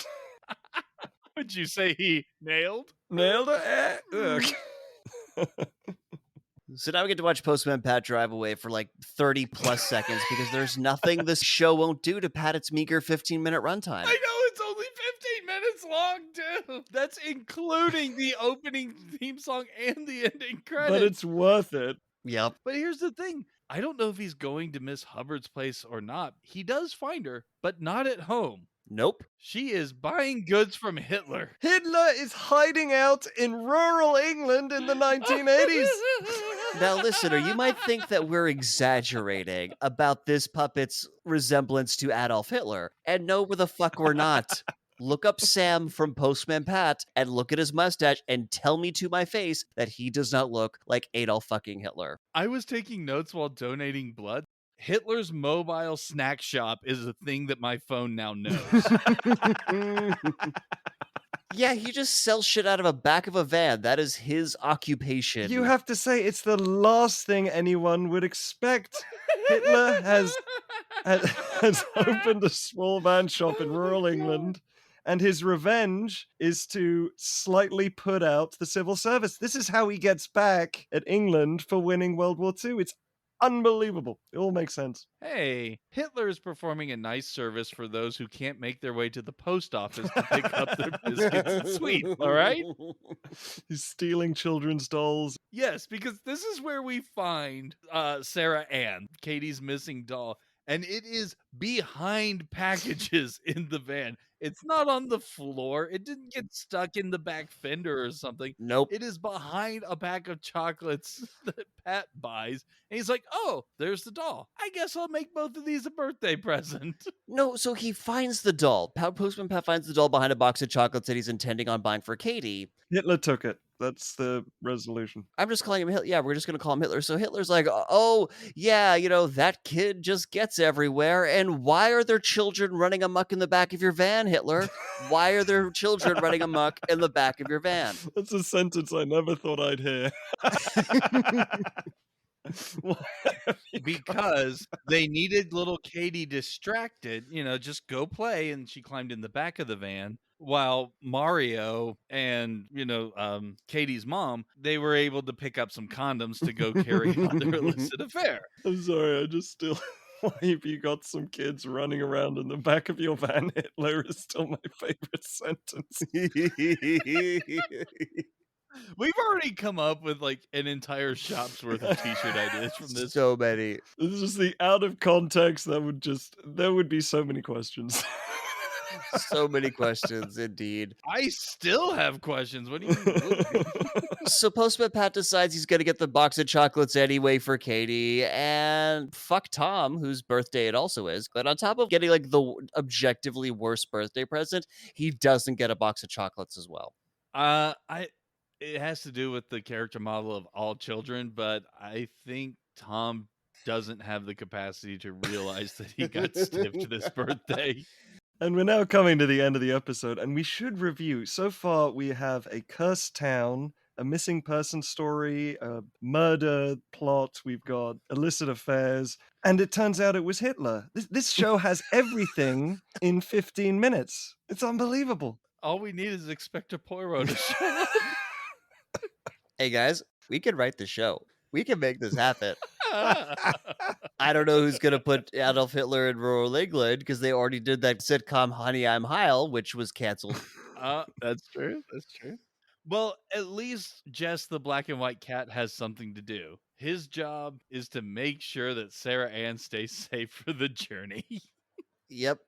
Would you say he nailed? Nailed her. Ugh. So now we get to watch Postman Pat drive away for like 30 plus seconds because there's nothing this show won't do to Pat its meager 15-minute runtime. I know it's only 15 minutes long, too. That's including the opening theme song and the ending credits. But it's worth it. Yep. But here's the thing. I don't know if he's going to Miss Hubbard's place or not. He does find her, but not at home. Nope. She is buying goods from Hitler. Hitler is hiding out in rural England in the 1980s. Now, listener, you might think that we're exaggerating about this puppet's resemblance to Adolf Hitler. And no, the fuck we're not. Look up Sam from Postman Pat and look at his mustache and tell me to my face that he does not look like Adolf fucking Hitler. I was taking notes while donating blood. Hitler's mobile snack shop is a thing that my phone now knows. Yeah, he just sells shit out of a back of a van. That is his occupation. You have to say it's the last thing anyone would expect. Hitler has opened a small van shop in rural England, and his revenge is to slightly put out the civil service. This is how he gets back at England for winning World War II. It's unbelievable. It all makes sense. Hey, Hitler is performing a nice service for those who can't make their way to the post office to pick up their biscuits and sweets, all right? He's stealing children's dolls. Yes, because this is where we find Sarah Ann, Katie's missing doll, and it is behind packages in the van. It's not on the floor. It didn't get stuck in the back fender or something. Nope. It is behind a pack of chocolates that Pat buys. And he's like, oh, there's the doll. I guess I'll make both of these a birthday present. No, so he finds the doll. Postman Pat finds the doll behind a box of chocolates that he's intending on buying for Katie. Hitler took it. That's the resolution. I'm just calling him Hitler. Yeah, we're just going to call him Hitler. So Hitler's like, oh, yeah, that kid just gets everywhere. And why are there children running amok in the back of your van, Hitler? Why are there children running amok in the back of your van? That's a sentence I never thought I'd hear. Because they needed little Katie distracted, just go play. And she climbed in the back of the van while Mario and, Katie's mom, they were able to pick up some condoms to go carry on their illicit affair. I'm sorry, I just still Why have you got some kids running around in the back of your van? Hitler is still my favorite sentence. We've already come up with like an entire shop's worth of t-shirt ideas from this. So many. This is just the out of context there would be so many questions. So many questions, indeed. I still have questions. What do you mean would be? So Postman Pat decides he's gonna get the box of chocolates anyway for Katie, and fuck Tom, whose birthday it also is. But on top of getting like the objectively worst birthday present, he doesn't get a box of chocolates as well. It has to do with the character model of all children, but I think Tom doesn't have the capacity to realize that he got stiffed this birthday. And we're now coming to the end of the episode, and we should review. So far, we have a cursed town, a missing person story, a murder plot, we've got illicit affairs, and it turns out it was Hitler. This show has everything in 15 minutes. It's unbelievable. All we need is Inspector Poirot to show up. Hey guys, we can write the show. We can make this happen. I don't know who's going to put Adolf Hitler in rural England because they already did that sitcom Honey, I'm Heil, which was canceled. That's true. That's true. Well, at least Jess the black and white cat has something to do. His job is to make sure that Sarah Ann stays safe for the journey. Yep.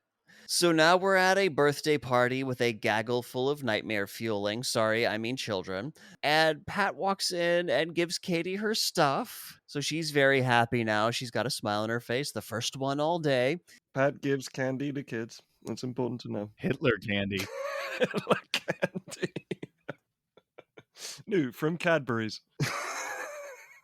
So now we're at a birthday party with a gaggle full of nightmare fueling. Sorry, I mean children. And Pat walks in and gives Katie her stuff. So she's very happy now. She's got a smile on her face, the first one all day. Pat gives candy to kids. That's important to know. Hitler candy. Hitler candy. New from Cadbury's.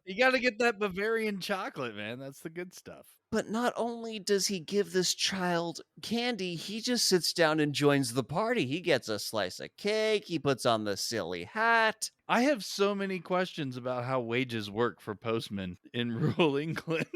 You got to get that Bavarian chocolate, man. That's the good stuff. But not only does he give this child candy, he just sits down and joins the party. He gets a slice of cake, he puts on the silly hat. I have so many questions about how wages work for postmen in rural England.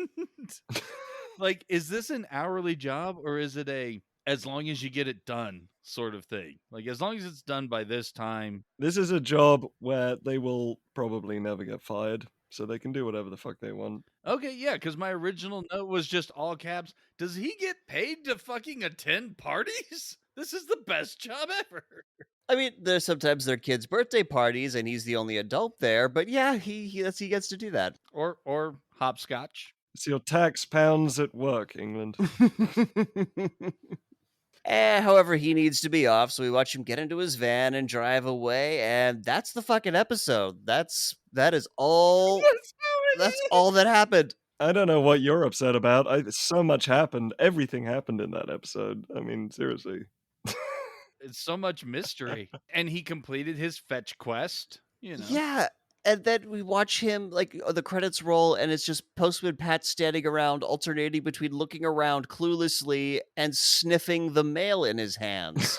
Like, is this an hourly job or is it a as long as you get it done sort of thing? Like, as long as it's done by this time. This is a job where they will probably never get fired, so they can do whatever the fuck they want. Okay, yeah, because my original note was just all caps. Does he get paid to fucking attend parties? This is the best job ever. I mean, there's sometimes their kids' birthday parties and he's the only adult there, but yeah, he gets to do that. Or hopscotch. It's your tax pounds at work, England. However, he needs to be off, so we watch him get into his van and drive away, and that's the fucking episode. That is all. That's all that happened. I don't know what you're upset about. So much happened. Everything happened in that episode. I mean, seriously. It's so much mystery. And he completed his fetch quest, you know. Yeah. And then we watch him, like, the credits roll, and it's just Postman Pat standing around, alternating between looking around cluelessly and sniffing the mail in his hands.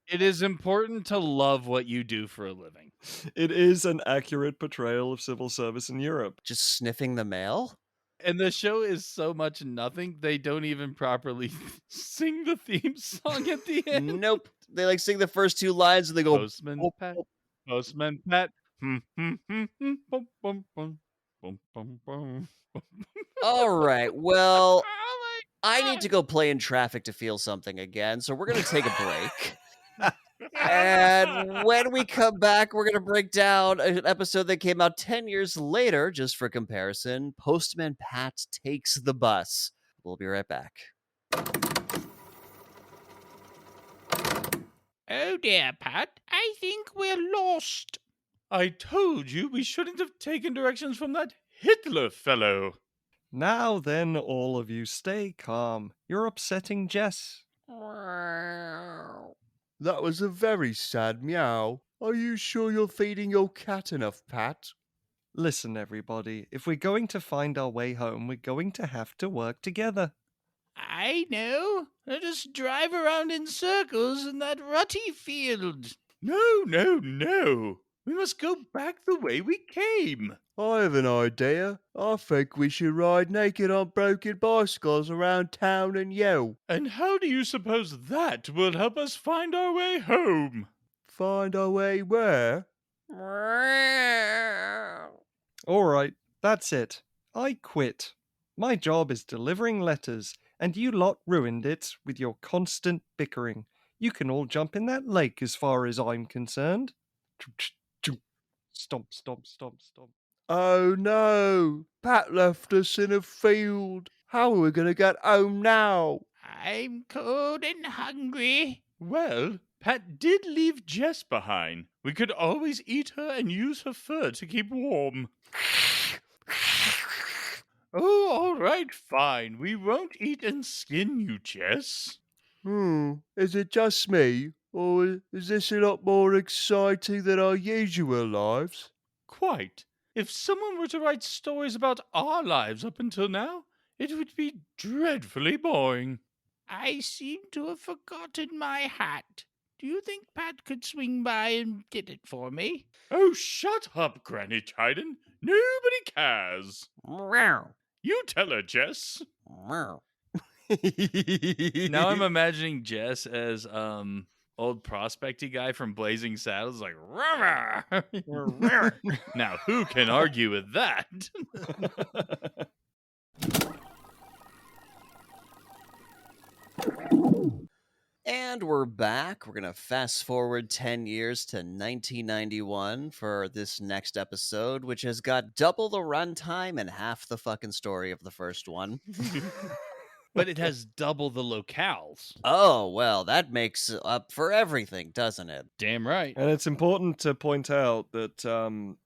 It is important to love what you do for a living. It is an accurate portrayal of civil service in Europe. Just sniffing the mail? And the show is so much nothing, they don't even properly sing the theme song at the end. Nope. They, like, sing the first two lines, and they go, Postman Pat. Postman Pat. all right, well, Oh I need to go play in traffic to feel something again, so we're going to take a break. And when we come back, we're going to break down an episode that came out 10 years later, just for comparison. Postman Pat Takes the Bus. We'll be right back. Oh dear, Pat. I think we're lost. I told you we shouldn't have taken directions from that Hitler fellow. Now then, all of you, stay calm. You're upsetting Jess. That was a very sad meow. Are you sure you're feeding your cat enough, Pat? Listen, everybody, if we're going to find our way home, we're going to have to work together. I know. Let us drive around in circles in that rutty field. No, no, no. We must go back the way we came. I have an idea. I think we should ride naked on broken bicycles around town and yell. And how do you suppose that will help us find our way home? Find our way where? All right, that's it. I quit. My job is delivering letters, and you lot ruined it with your constant bickering. You can all jump in that lake as far as I'm concerned. Stomp, stomp, stomp, stomp. Oh no! Pat left us in a field. How are we gonna get home now? I'm cold and hungry. Well, Pat did leave Jess behind. We could always eat her and use her fur to keep warm. Oh, all right, fine. We won't eat and skin you, Jess. Is it just me? Or is this a lot more exciting than our usual lives? Quite. If someone were to write stories about our lives up until now, it would be dreadfully boring. I seem to have forgotten my hat. Do you think Pat could swing by and get it for me? Oh, shut up, Granny Trident. Nobody cares. Meow. You tell her, Jess. Meow. Now I'm imagining Jess as old prospecty guy from Blazing Saddles, like "Rah, rah." Now who can argue with that? And we're back. We're going to fast forward 10 years to 1991 for this next episode, which has got double the runtime and half the fucking story of the first one. But it has double the locales. Oh, well, that makes up for everything, doesn't it? Damn right. And it's important to point out that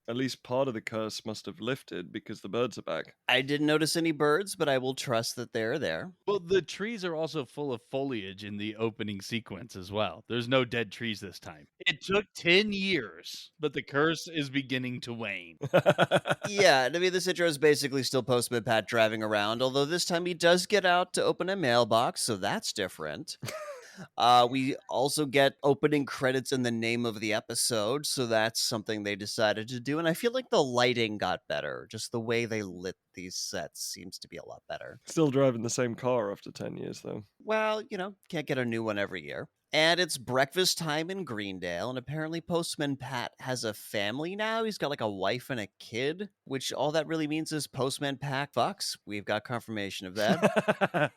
at least part of the curse must have lifted because the birds are back. I didn't notice any birds, but I will trust that they're there. Well, the trees are also full of foliage in the opening sequence as well. There's no dead trees this time. It took 10 years, but the curse is beginning to wane. Yeah, I mean, this intro is basically still Postman Pat driving around, although this time he does get out to open a mailbox, so that's different. We also get opening credits in the name of the episode, so that's something they decided to do. And I feel like the lighting got better. Just the way they lit these sets seems to be a lot better. Still driving the same car after 10 years, though. Well, can't get a new one every year. And it's breakfast time in Greendale, and apparently Postman Pat has a family now. He's got like a wife and a kid, which all that really means is Postman Pat fucks. We've got confirmation of that.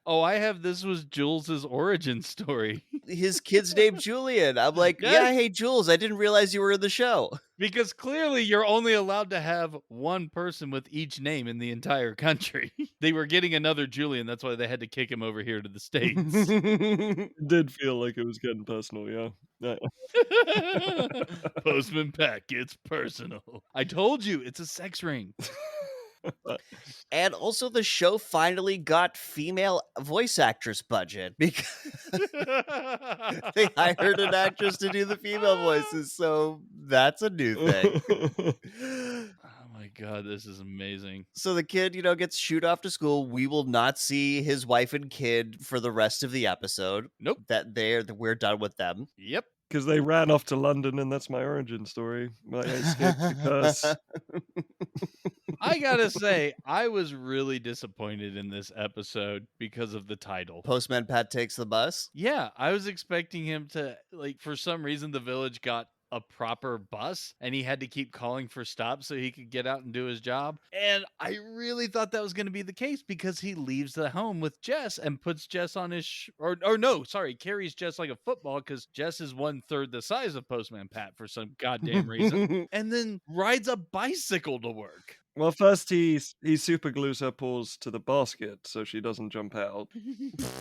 Oh, I have this was Jules's origin story. His kid's named Julian. I'm like, Yes. yeah, hey, Jules, I didn't realize you were in the show. Because clearly you're only allowed to have one person with each name in the entire country. They were getting another Julian, that's why they had to kick him over here to the States. It did feel like it was getting personal, yeah. Postman Pat gets personal. I told you, it's a sex ring. And also the show finally got female voice actress budget because they hired an actress to do the female voices, so that's a new thing. Oh my god, this is amazing. So the kid, gets shooed off to school. We will not see his wife and kid for the rest of the episode. Nope. We're done with them. Yep. Because they ran off to London, and that's my origin story. I escaped the curse. I gotta say, I was really disappointed in this episode because of the title. Postman Pat takes the bus. Yeah, I was expecting him to, for some reason, the village got a proper bus and he had to keep calling for stops so he could get out and do his job. And I really thought that was going to be the case because he leaves the home with Jess and puts Jess on his carries Jess like a football because Jess is 1/3 the size of Postman Pat for some goddamn reason, and then rides a bicycle to work. Well, first he super glues her paws to the basket so she doesn't jump out.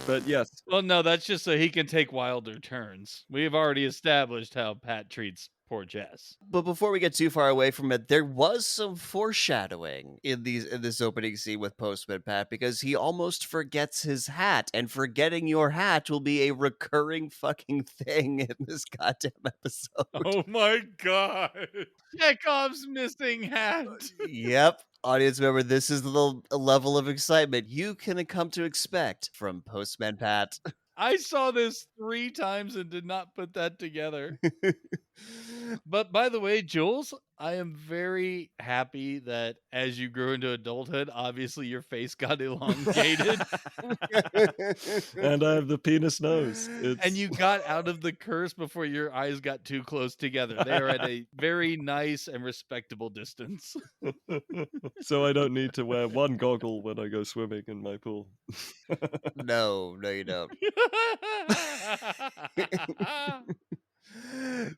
But yes. Well, no, that's just so he can take wilder turns. We have already established how Pat treats poor Jess. But before we get too far away from it, there was some foreshadowing in this opening scene with Postman Pat because he almost forgets his hat, and forgetting your hat will be a recurring fucking thing in this goddamn episode. Oh my god. Chekhov's missing hat. Yep. Audience member, this is the level of excitement you can come to expect from Postman Pat. I saw this 3 times and did not put that together. But by the way, Jules, I am very happy that as you grew into adulthood, obviously your face got elongated And I have the penis nose. and It's you got out of the curse before your eyes got too close together. They are at a very nice and respectable distance. so I don't need to wear one goggle when I go swimming in my pool. No, you don't.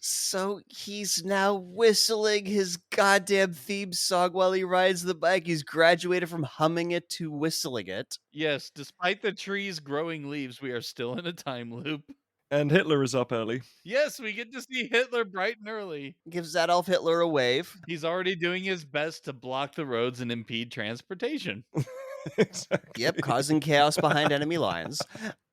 So he's now whistling his goddamn theme song while he rides the bike. He's graduated from humming it to whistling it. Yes, despite the trees growing leaves, we are still in a time loop. And Hitler is up early. Yes, we get to see Hitler bright and early. Gives Adolf Hitler a wave. He's already doing his best to block the roads and impede transportation. Exactly. Yep, causing chaos behind enemy lines.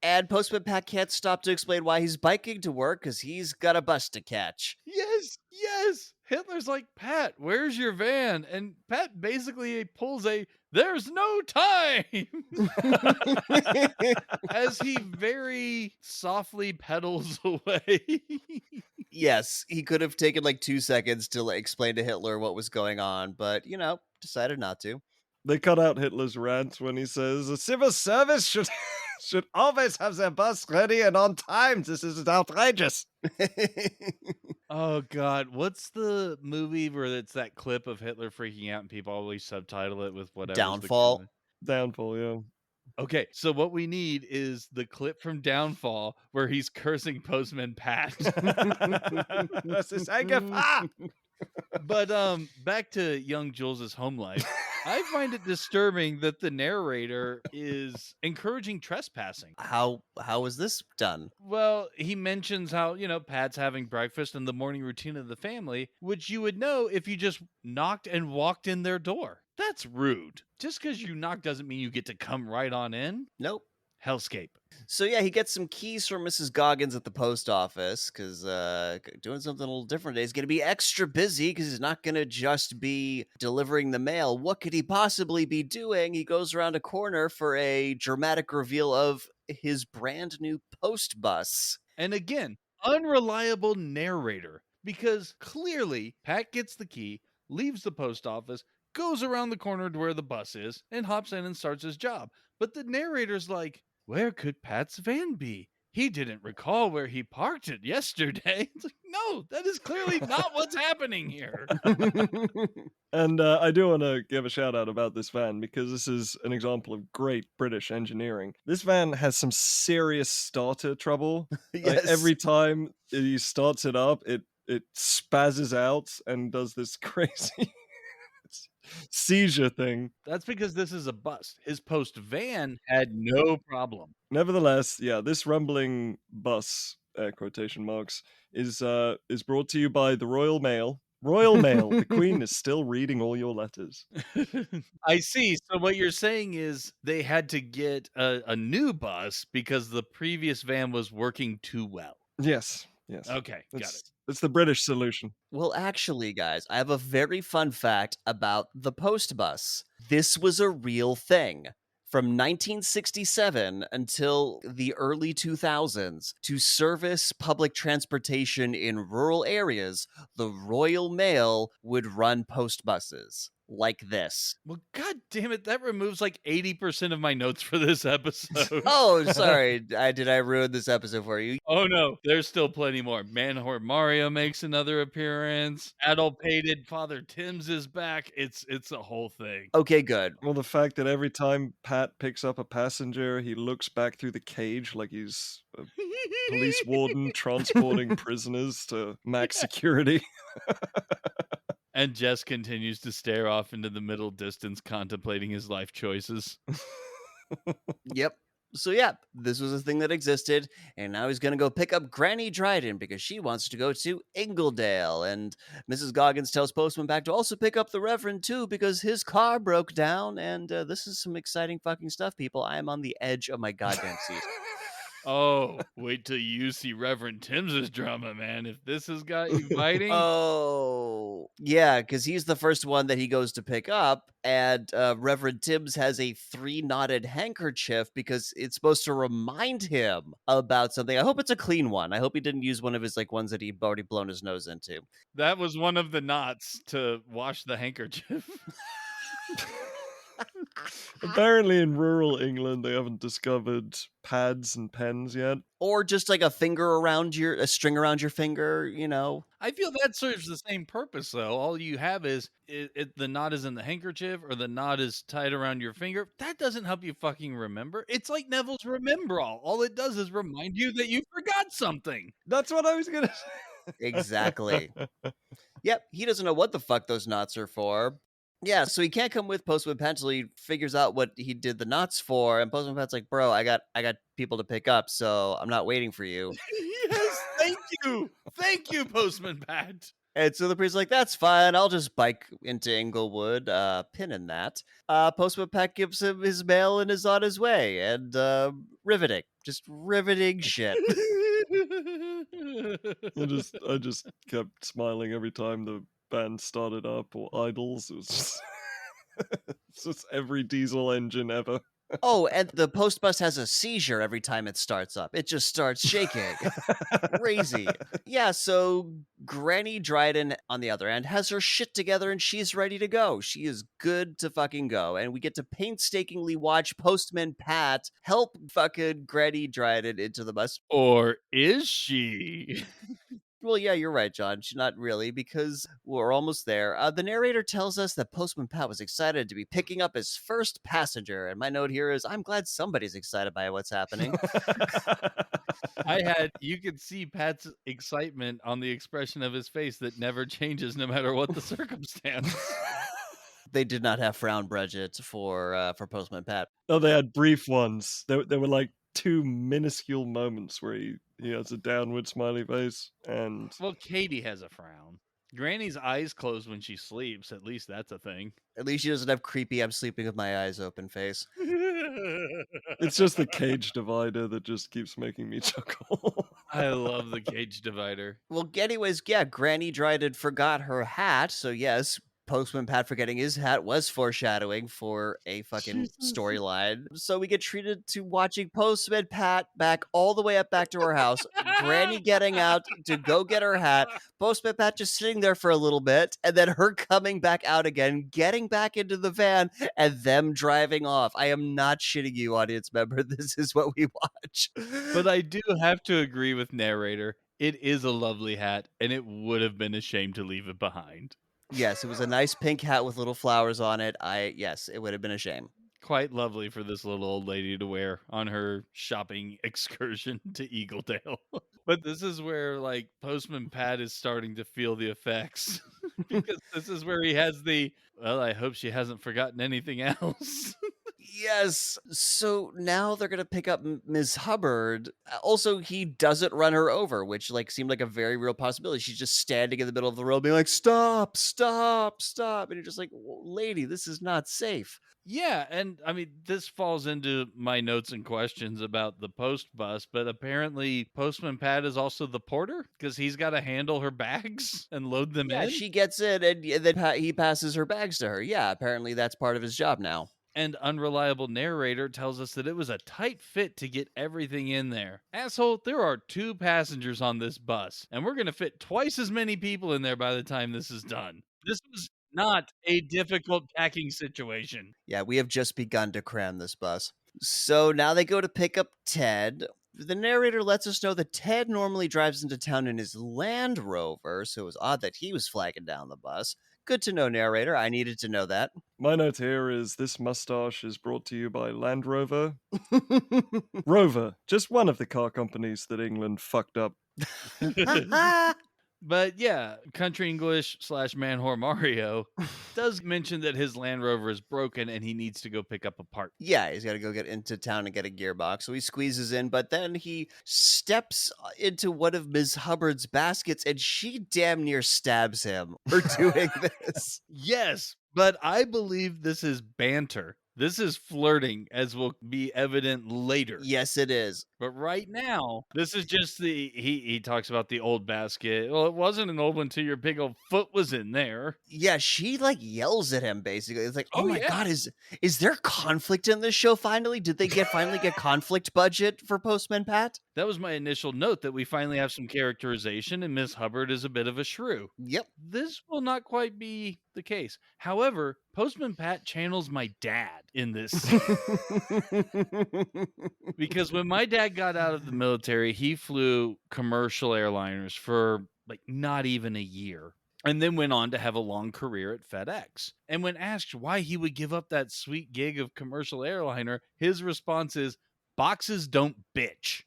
And Postman Pat can't stop to explain why he's biking to work because he's got a bus to catch. Yes. Hitler's like, Pat, where's your van? And Pat basically pulls a, there's no time, as he very softly pedals away. Yes, he could have taken like 2 seconds to explain to Hitler what was going on, but, decided not to. They cut out Hitler's rant when he says the civil service should should always have their bus ready and on time. This is outrageous. Oh God, what's the movie where it's that clip of Hitler freaking out and people always subtitle it with whatever? Downfall. Downfall, yeah. Okay, so what we need is the clip from Downfall where he's cursing Postman Pat. Das ist ein Gefahr. But back to young Jules's home life. I find it disturbing that the narrator is encouraging trespassing. How was this done? Well, he mentions how, Pat's having breakfast and the morning routine of the family, which you would know if you just knocked and walked in their door. That's rude. Just because you knock doesn't mean you get to come right on in. Nope. Hellscape. So yeah, he gets some keys from Mrs. Goggins at the post office because doing something a little different today. He's going to be extra busy because he's not going to just be delivering the mail. What could he possibly be doing? He goes around a corner for a dramatic reveal of his brand new post bus. And again, unreliable narrator, because clearly Pat gets the key, leaves the post office, goes around the corner to where the bus is, and hops in and starts his job. But the narrator's like, where could Pat's van be? He didn't recall where he parked it yesterday. It's like, no, that is clearly not what's happening here. And I do want to give a shout out about this van because this is an example of great British engineering. This van has some serious starter trouble. Yes. Every time he starts it up, it spazzes out and does this crazy seizure thing. That's because this is a bus. His post van had no problem. Nevertheless, yeah, this rumbling bus, air quotation marks, is brought to you by the Royal Mail. Royal Mail, the Queen is still reading all your letters. I see. So what you're saying is they had to get a new bus because the previous van was working too well. Yes. Okay, got it. It's the British solution. Well, actually, guys, I have a very fun fact about the post bus. This was a real thing. From 1967 until the early 2000s, to service public transportation in rural areas, the Royal Mail would run post buses like this. Well, god damn it, that removes like 80% of my notes for this episode. Oh, sorry. Did I ruin this episode for you? Oh no, there's still plenty more. Manhor Mario makes another appearance. Adult-pated Father Timms is back. It's a whole thing. Okay, good. Well, the fact that every time Pat picks up a passenger, he looks back through the cage like he's a police warden transporting prisoners to max security. And Jess continues to stare off into the middle distance, contemplating his life choices. Yep. So yeah, this was a thing that existed, and now he's gonna go pick up Granny Dryden because she wants to go to Ingledale, and Mrs. Goggins tells Postman Pat to also pick up the Reverend too because his car broke down, and this is some exciting fucking stuff, people. I am on the edge of my goddamn seat. Oh, wait till you see Reverend Timms' drama, man. If this has got you fighting, Oh, yeah, because he's the first one that he goes to pick up, and Reverend Timms has a three-knotted handkerchief because it's supposed to remind him about something. I hope it's a clean one. I hope he didn't use one of his like ones that he'd already blown his nose into. that was one of the knots to wash the handkerchief. Apparently, in rural England, they haven't discovered pads and pens yet. Or just like a string around your finger, you know. I feel that serves the same purpose, though. All you have is the knot is in the handkerchief or the knot is tied around your finger. That doesn't help you fucking remember. It's like Neville's Remember All. All it does is remind you that you forgot something. That's what I was gonna say. Exactly. Yep, he doesn't know what the fuck those knots are for. Yeah, so he can't come with Postman Pat until he figures out what he did the knots for, and Postman Pat's like, "Bro, I got people to pick up, so I'm not waiting for you." Yes, thank you. Thank you, Postman Pat. And so the priest's like, "That's fine. I'll just bike into Inglewood, pin in that." Postman Pat gives him his mail and is on his way, and riveting, just riveting shit. I just kept smiling every time the band started up or idles. It was just, it's just every diesel engine ever. Oh, and the post bus has a seizure every time it starts up. It just starts shaking. Crazy. Yeah, so Granny Dryden, on the other end, has her shit together and she's ready to go. She is good to fucking go. And we get to painstakingly watch Postman Pat help fucking Granny Dryden into the bus. Or is she? Well, yeah, you're right, John. She's not really, because we're almost there. The narrator tells us that Postman Pat was excited to be picking up his first passenger. And my note here is, I'm glad somebody's excited by what's happening. You could see Pat's excitement on the expression of his face that never changes no matter what the circumstance. They did not have frown budget for Postman Pat. Oh, they had brief ones. There were like 2 minuscule moments where he has a downward smiley face, and Well, Katie has a frown. Granny's eyes close when she sleeps. At least that's a thing. At least she doesn't have creepy "I'm sleeping with my eyes open" face. it's just the cage divider that just keeps making me chuckle. I love the cage divider. Well, anyways, yeah, Granny Dryden forgot her hat, so yes, Postman Pat forgetting his hat was foreshadowing for a fucking storyline. So we get treated to watching Postman Pat back all the way up back to her house, Granny getting out to go get her hat, Postman Pat just sitting there for a little bit, and then her coming back out again, getting back into the van, and them driving off. I am not shitting you, audience member. This is what we watch. But I do have to agree with narrator. It is a lovely hat, and it would have been a shame to leave it behind. Yes, it was a nice pink hat with little flowers on it. Yes, it would have been a shame. Quite lovely for this little old lady to wear on her shopping excursion to Eagledale. But this is where like Postman Pat is starting to feel the effects because this is where he has I hope she hasn't forgotten anything else. Yes. So now they're gonna pick up Ms. Hubbard. Also, he doesn't run her over, which like seemed like a very real possibility. She's just standing in the middle of the road, being like, "Stop! Stop! Stop!" And you're just like, "Lady, this is not safe." Yeah, and I mean, this falls into my notes and questions about the post bus, but apparently Postman Pat is also the porter because he's got to handle her bags and load them Yeah, in. she gets in, and then he passes her bags to her. Yeah, apparently that's part of his job now. And unreliable narrator tells us that it was a tight fit to get everything in there. Asshole, there are 2 passengers on this bus, and we're going to fit twice as many people in there by the time this is done. This was not a difficult packing situation. Yeah, we have just begun to cram this bus. So now they go to pick up Ted. The narrator lets us know that Ted normally drives into town in his Land Rover, so it was odd that he was flagging down the bus. Good to know, narrator. I needed to know that. My note here is this mustache is brought to you by Land Rover. Rover, just one of the car companies that England fucked up. But yeah, Country English / Man Whore Mario does mention that his Land Rover is broken and he needs to go pick up a part. Yeah, he's got to go get into town and get a gearbox. So he squeezes in, but then he steps into one of Ms. Hubbard's baskets and she damn near stabs him for doing this. Yes, but I believe this is banter. This is flirting, as will be evident later. Yes, it is. But right now, this is just he talks about the old basket. Well, it wasn't an old one till your big old foot was in there. Yeah, she like yells at him basically. It's like, "Oh Oh my yeah. god, is there conflict in this show finally? Did they finally get conflict budget for Postman Pat?" That was my initial note, that we finally have some characterization and Miss Hubbard is a bit of a shrew. Yep. This will not quite be the case. However, Postman Pat channels my dad in this scene. Because when my dad got out of the military, he flew commercial airliners for like not even a year, and then went on to have a long career at FedEx. And when asked why he would give up that sweet gig of commercial airliner, his response is, boxes don't bitch.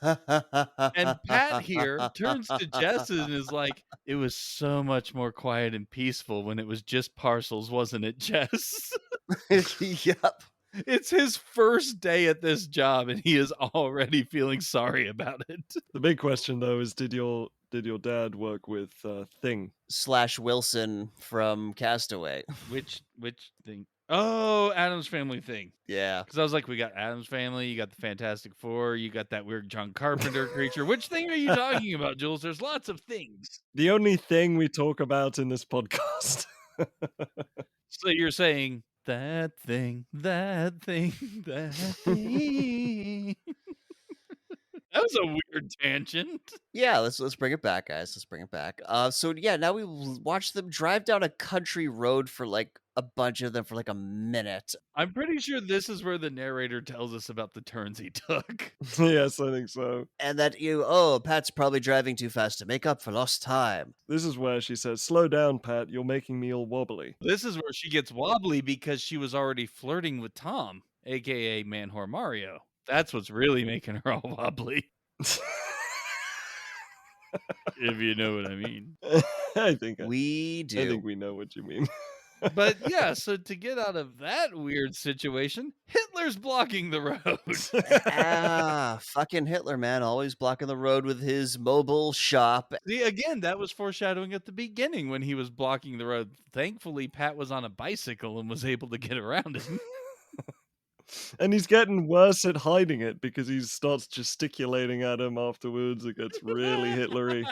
And Pat here turns to Jess and is like, it was so much more quiet and peaceful when it was just parcels, wasn't it, Jess? Yep. It's his first day at this job and he is already feeling sorry about it. The big question though is, did your dad work with Thing? / Wilson from Castaway. Which thing? Oh, Adam's Family thing. Yeah. Because I was like, we got Adam's Family, you got the Fantastic Four, you got that weird John Carpenter creature. Which thing are you talking about, Jules? There's lots of things. The only thing we talk about in this podcast. So you're saying that thing, that thing, that thing. That was a weird tangent. Yeah, let's bring it back, guys. Let's bring it back. So yeah, now we watch them drive down a country road for like a bunch of them for like a minute. I'm pretty sure this is where the narrator tells us about the turns he took. Yes, I think so. And that Pat's probably driving too fast to make up for lost time. This is where she says, "Slow down, Pat. You're making me all wobbly." This is where she gets wobbly because she was already flirting with Tom, aka Man Whore Mario. That's what's really making her all wobbly. If you know what I mean. I think We do. I think we know what you mean. But yeah, so to get out of that weird situation, Hitler's blocking the road. Fucking Hitler, man, always blocking the road with his mobile shop. See, again, that was foreshadowing at the beginning when he was blocking the road. Thankfully, Pat was on a bicycle and was able to get around him. And he's getting worse at hiding it because he starts gesticulating at him afterwards. It gets really Hitlery.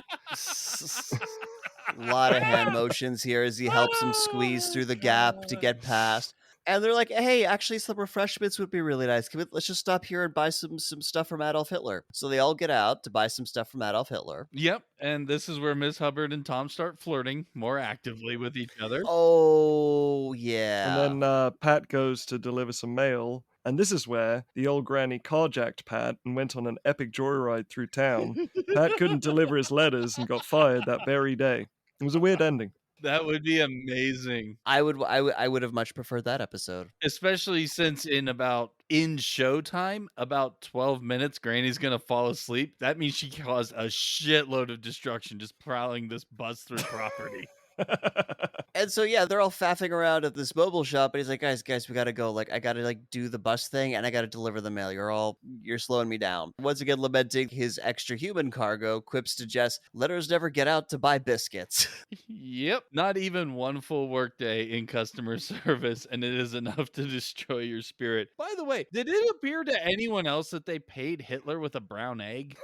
A lot of hand motions here as he helps him squeeze through the gap to get past. And they're like, "Hey, actually, some refreshments would be really nice. Let's just stop here and buy some stuff from Adolf Hitler." So they all get out to buy some stuff from Adolf Hitler. Yep, and this is where Miss Hubbard and Tom start flirting more actively with each other. Oh, yeah. And then Pat goes to deliver some mail. And this is where the old granny carjacked Pat and went on an epic joyride through town. Pat couldn't deliver his letters and got fired that very day. It was a weird ending. That would be amazing. I would have much preferred that episode. Especially since in showtime, about 12 minutes, Granny's gonna fall asleep. That means she caused a shitload of destruction just prowling this bus through property. And so yeah, they're all faffing around at this mobile shop, and he's like, guys, we gotta go. Like, I gotta like do the bus thing, and I gotta deliver the mail. You're slowing me down. Once again, lamenting his extra human cargo, quips to Jess, "Letters never get out to buy biscuits." Yep, not even one full workday in customer service, and it is enough to destroy your spirit. By the way, did it appear to anyone else that they paid Hitler with a brown egg?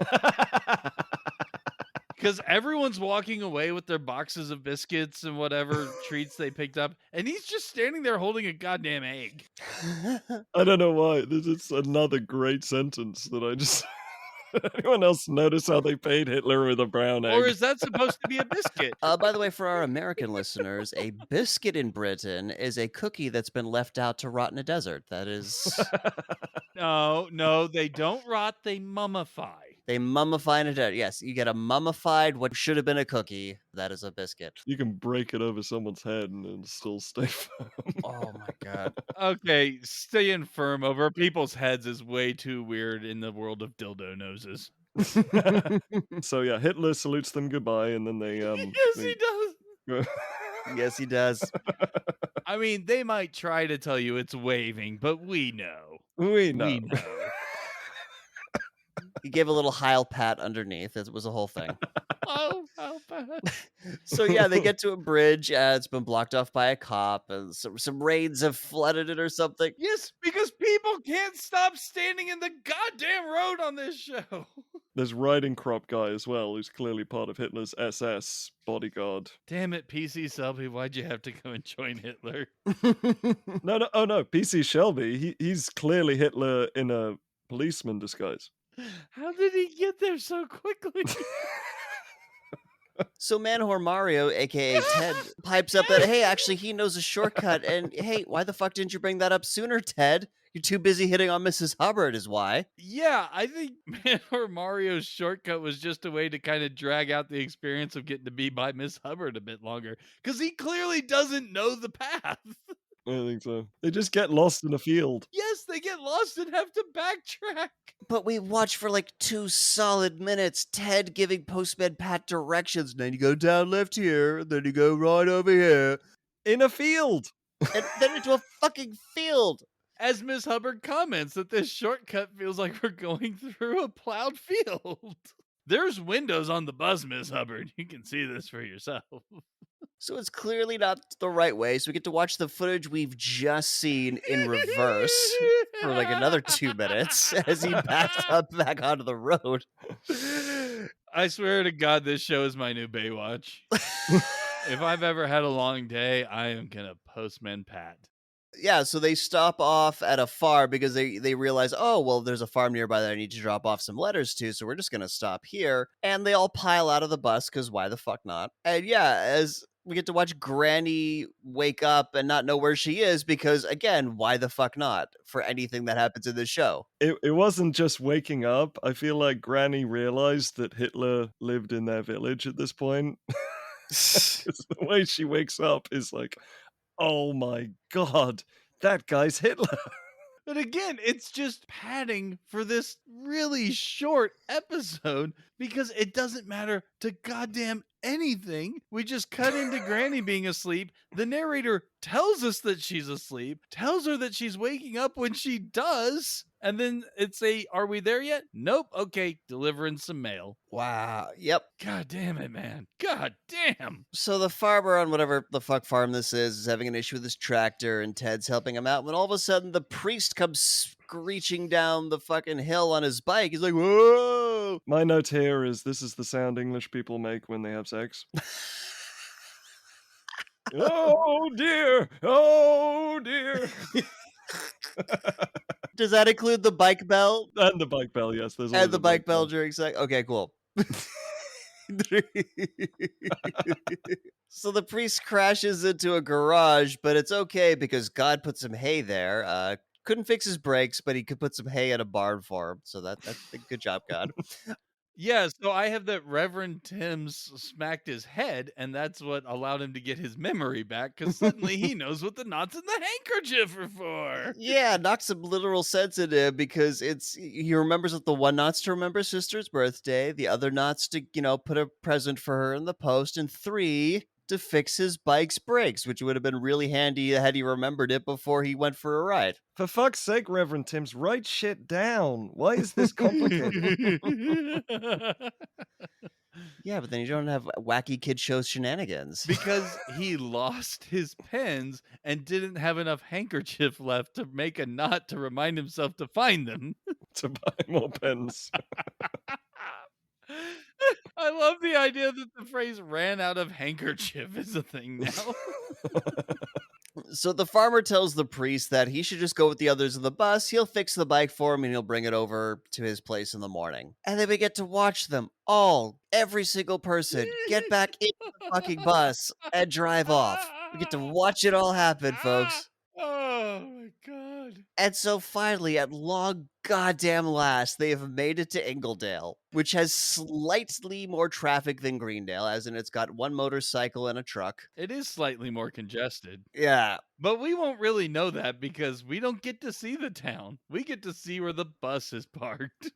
Because everyone's walking away with their boxes of biscuits and whatever treats they picked up, and he's just standing there holding a goddamn egg. I don't know why. This is another great sentence that I just... Anyone else notice how they paid Hitler with a brown egg? Or is that supposed to be a biscuit? By the way, for our American listeners, a biscuit in Britain is a cookie that's been left out to rot in a desert. That is... No, they don't rot, they mummify. They mummify in a desert. Yes, you get a mummified, what should have been a cookie. That is a biscuit. You can break it over someone's head and it'll still stay firm. Oh my god. Okay, staying firm over people's heads is way too weird in the world of dildo noses. So yeah, Hitler salutes them goodbye, and then they Yes, they he does. Yes, he does. I mean, they might try to tell you it's waving, but we know. We know. We know. He gave a little Heil pat underneath. It was a whole thing. Oh, how bad. So yeah, they get to a bridge. It's been blocked off by a cop, and some rains have flooded it or something. Yes, because people can't stop standing in the goddamn road on this show. There's riding crop guy as well, who's clearly part of Hitler's SS bodyguard. Damn it, PC Selby, why'd you have to go and join Hitler? No, no, oh no, PC Shelby. He's clearly Hitler in a policeman disguise. How did he get there so quickly? So Man-Whore Mario, aka Ted, pipes up that, hey, actually he knows a shortcut, and hey, why the fuck didn't you bring that up sooner, Ted? You're too busy hitting on Mrs. Hubbard is why. Yeah, I think Man or Mario's shortcut was just a way to kind of drag out the experience of getting to be by Miss Hubbard a bit longer, because he clearly doesn't know the path. I think so. They just get lost in a field. Yes, they get lost and have to backtrack. But we watched for like 2 solid minutes Ted giving Postman Pat directions. Then you go down left here, then you go right over here, In a field! and then into a fucking field. As Miss Hubbard comments that this shortcut feels like we're going through a plowed field. There's windows on the bus, Miss Hubbard. You can see this for yourself. So it's clearly not the right way. So we get to watch the footage we've just seen in reverse for like another 2 minutes as he backs up back onto the road. I swear to God, this show is my new Baywatch. If I've ever had a long day, I am gonna Postman Pat. Yeah, so they stop off at a farm because they realize, oh, well, there's a farm nearby that I need to drop off some letters to, so we're just going to stop here. And they all pile out of the bus because why the fuck not? And yeah, as we get to watch Granny wake up and not know where she is because, again, why the fuck not for anything that happens in this show? It wasn't just waking up. I feel like Granny realized that Hitler lived in their village at this point. 'Cause the way she wakes up is like, oh my god, that guy's Hitler. But again, it's just padding for this really short episode because it doesn't matter to goddamn anything. We just cut into Granny being asleep. The narrator tells us that she's asleep, tells her that she's waking up when she does. And then it's are we there yet? Nope. Okay, delivering some mail. Wow. Yep. God damn it, man. God damn. So the farmer on whatever the fuck farm this is having an issue with his tractor, and Ted's helping him out when all of a sudden the priest comes screeching down the fucking hill on his bike. He's like, whoa! My note here is this is the sound English people make when they have sex. Oh dear! Oh dear! Does that include the bike bell? And the bike bell, yes. There's And always the a bike bell during sex? Okay, cool. So the priest crashes into a garage, but it's okay because God put some hay there. Couldn't fix his brakes, but he could put some hay in a barn for him. So that's a good job, God. Yeah, so I have that Reverend Timms smacked his head, and that's what allowed him to get his memory back, because suddenly he knows what the knots in the handkerchief are for. Yeah, knock some literal sense into him because he remembers that the one knot's to remember his sister's birthday, the other knot's to, put a present for her in the post, and 3 to fix his bike's brakes, which would have been really handy had he remembered it before he went for a ride. For fuck's sake, Reverend Timms, write shit down. Why is this complicated? Yeah, but then you don't have wacky kid show shenanigans. Because he lost his pens and didn't have enough handkerchief left to make a knot to remind himself to find them. To buy more pens. I love the idea that the phrase ran out of handkerchief is a thing now. So the farmer tells the priest that he should just go with the others in the bus. He'll fix the bike for him and he'll bring it over to his place in the morning. And then we get to watch them all, every single person, get back in the fucking bus and drive off. We get to watch it all happen, folks. Oh my god. And so finally, at long goddamn last, they have made it to Ingledale, which has slightly more traffic than Greendale, as in it's got one motorcycle and a truck. It is slightly more congested. Yeah. But we won't really know that because we don't get to see the town. We get to see where the bus is parked.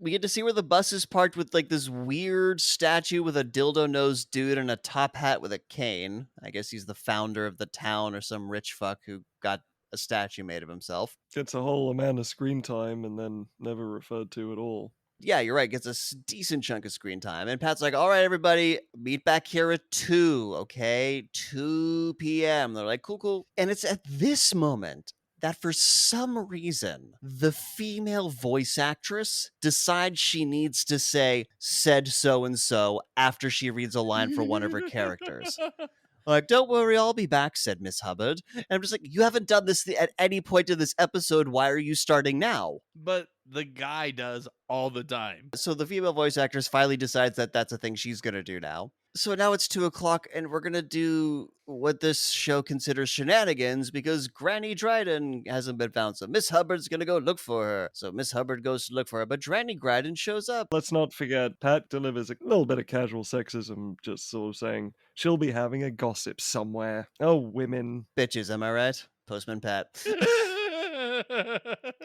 We get to see where the bus is parked with like this weird statue with a dildo-nosed dude and a top hat with a cane. I guess he's the founder of the town or some rich fuck who got a statue made of himself. Gets a whole amount of screen time and then never referred to at all. Yeah, you're right. Gets a decent chunk of screen time. And Pat's like, all right, everybody, meet back here at 2, okay? 2 p.m. They're like, cool, cool. And it's at this moment that for some reason, the female voice actress decides she needs to say, said so and so, after she reads a line for one of her characters. Like, don't worry, I'll be back, said Miss Hubbard. And I'm just like, you haven't done this at any point in this episode. Why are you starting now? But the guy does all the time. So the female voice actress finally decides that that's a thing she's going to do now. So now it's 2 o'clock, and we're going to do what this show considers shenanigans because Granny Dryden hasn't been found. So Miss Hubbard's going to go look for her. So Miss Hubbard goes to look for her, but Granny Dryden shows up. Let's not forget, Pat delivers a little bit of casual sexism, just sort of saying she'll be having a gossip somewhere. Oh, women. Bitches, am I right? Postman Pat.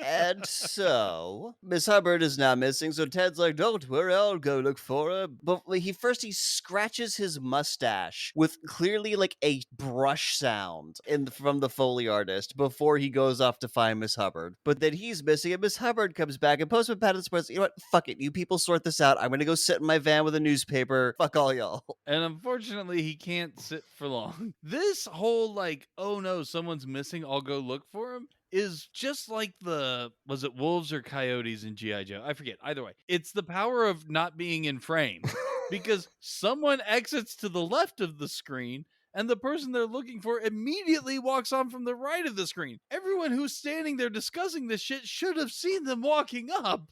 And so Miss Hubbard is now missing. So Ted's like, "Don't worry, I'll go look for her." But he scratches his mustache with clearly like a brush sound from the Foley artist before he goes off to find Miss Hubbard. But then he's missing, and Miss Hubbard comes back, and Postman Pat says, "You know what? Fuck it, you people sort this out. I'm gonna go sit in my van with a newspaper. Fuck all y'all." And unfortunately, he can't sit for long. This whole like, oh no, someone's missing, I'll go look for him, is just like was it wolves or coyotes in G.I. Joe? I forget. Either way, it's the power of not being in frame because someone exits to the left of the screen and the person they're looking for immediately walks on from the right of the screen. Everyone who's standing there discussing this shit should have seen them walking up.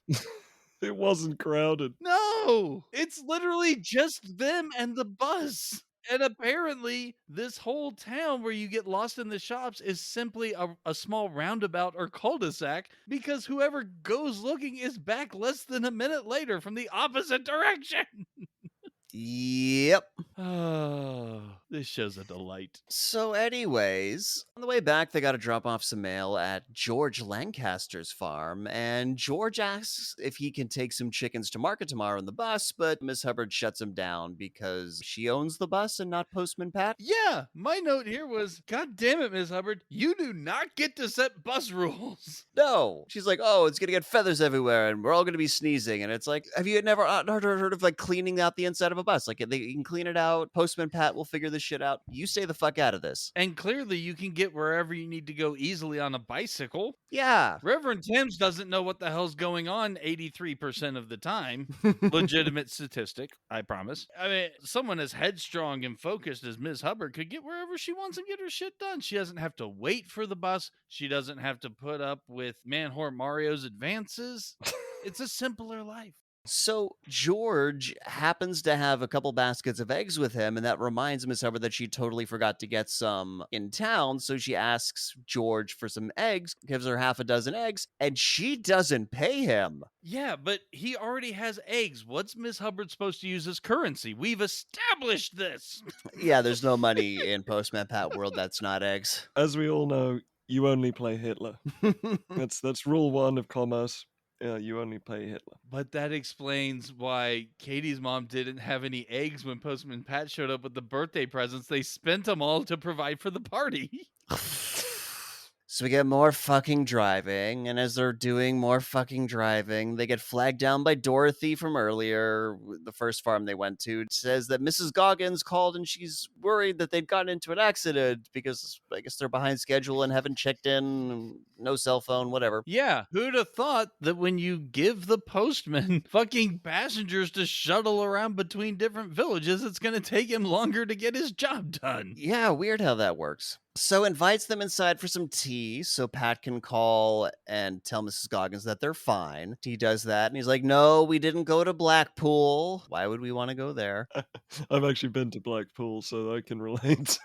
It wasn't crowded. No, it's literally just them and the bus. And apparently, this whole town where you get lost in the shops is simply a small roundabout or cul-de-sac because whoever goes looking is back less than a minute later from the opposite direction. Yep. Oh, this show's a delight. So, anyways, on the way back, they got to drop off some mail at George Lancaster's farm, and George asks if he can take some chickens to market tomorrow in the bus, but Miss Hubbard shuts him down because she owns the bus and not Postman Pat. Yeah, my note here was, God damn it, Miss Hubbard, you do not get to set bus rules. No. She's like, oh, it's going to get feathers everywhere, and we're all going to be sneezing. And it's like, have you never heard of like cleaning out the inside of a bus? Like, you can clean it out. Postman Pat will figure this shit out. You stay the fuck out of this. And clearly you can get wherever you need to go easily on a bicycle. Yeah. Reverend Timms doesn't know what the hell's going on 83% of the time. Legitimate statistic, I promise. I mean, someone as headstrong and focused as Ms. Hubbard could get wherever she wants and get her shit done. She doesn't have to wait for the bus. She doesn't have to put up with Man-Whore Mario's advances. It's a simpler life. So George happens to have a couple baskets of eggs with him, and that reminds Miss Hubbard that she totally forgot to get some in town. So she asks George for some eggs, gives her half a dozen eggs, and she doesn't pay him. Yeah, but he already has eggs. What's Miss Hubbard supposed to use as currency? We've established this. Yeah, there's no money in Postman Pat world that's not eggs. As we all know, you only play Hitler. That's rule one of commerce. You only pay Hitler. But that explains why Katie's mom didn't have any eggs when Postman Pat showed up with the birthday presents. They spent them all to provide for the party. So we get more fucking driving, and as they're doing more fucking driving, they get flagged down by Dorothy from earlier, the first farm they went to. It says that Mrs. Goggins called and she's worried that they'd gotten into an accident because I guess they're behind schedule and haven't checked in, no cell phone, whatever. Yeah, who'd have thought that when you give the postman fucking passengers to shuttle around between different villages, it's going to take him longer to get his job done. Yeah, weird how that works. So invites them inside for some tea so Pat can call and tell Mrs. Goggins that they're fine. He does that and he's like, no, we didn't go to Blackpool. Why would we want to go there? I've actually been to Blackpool, so I can relate.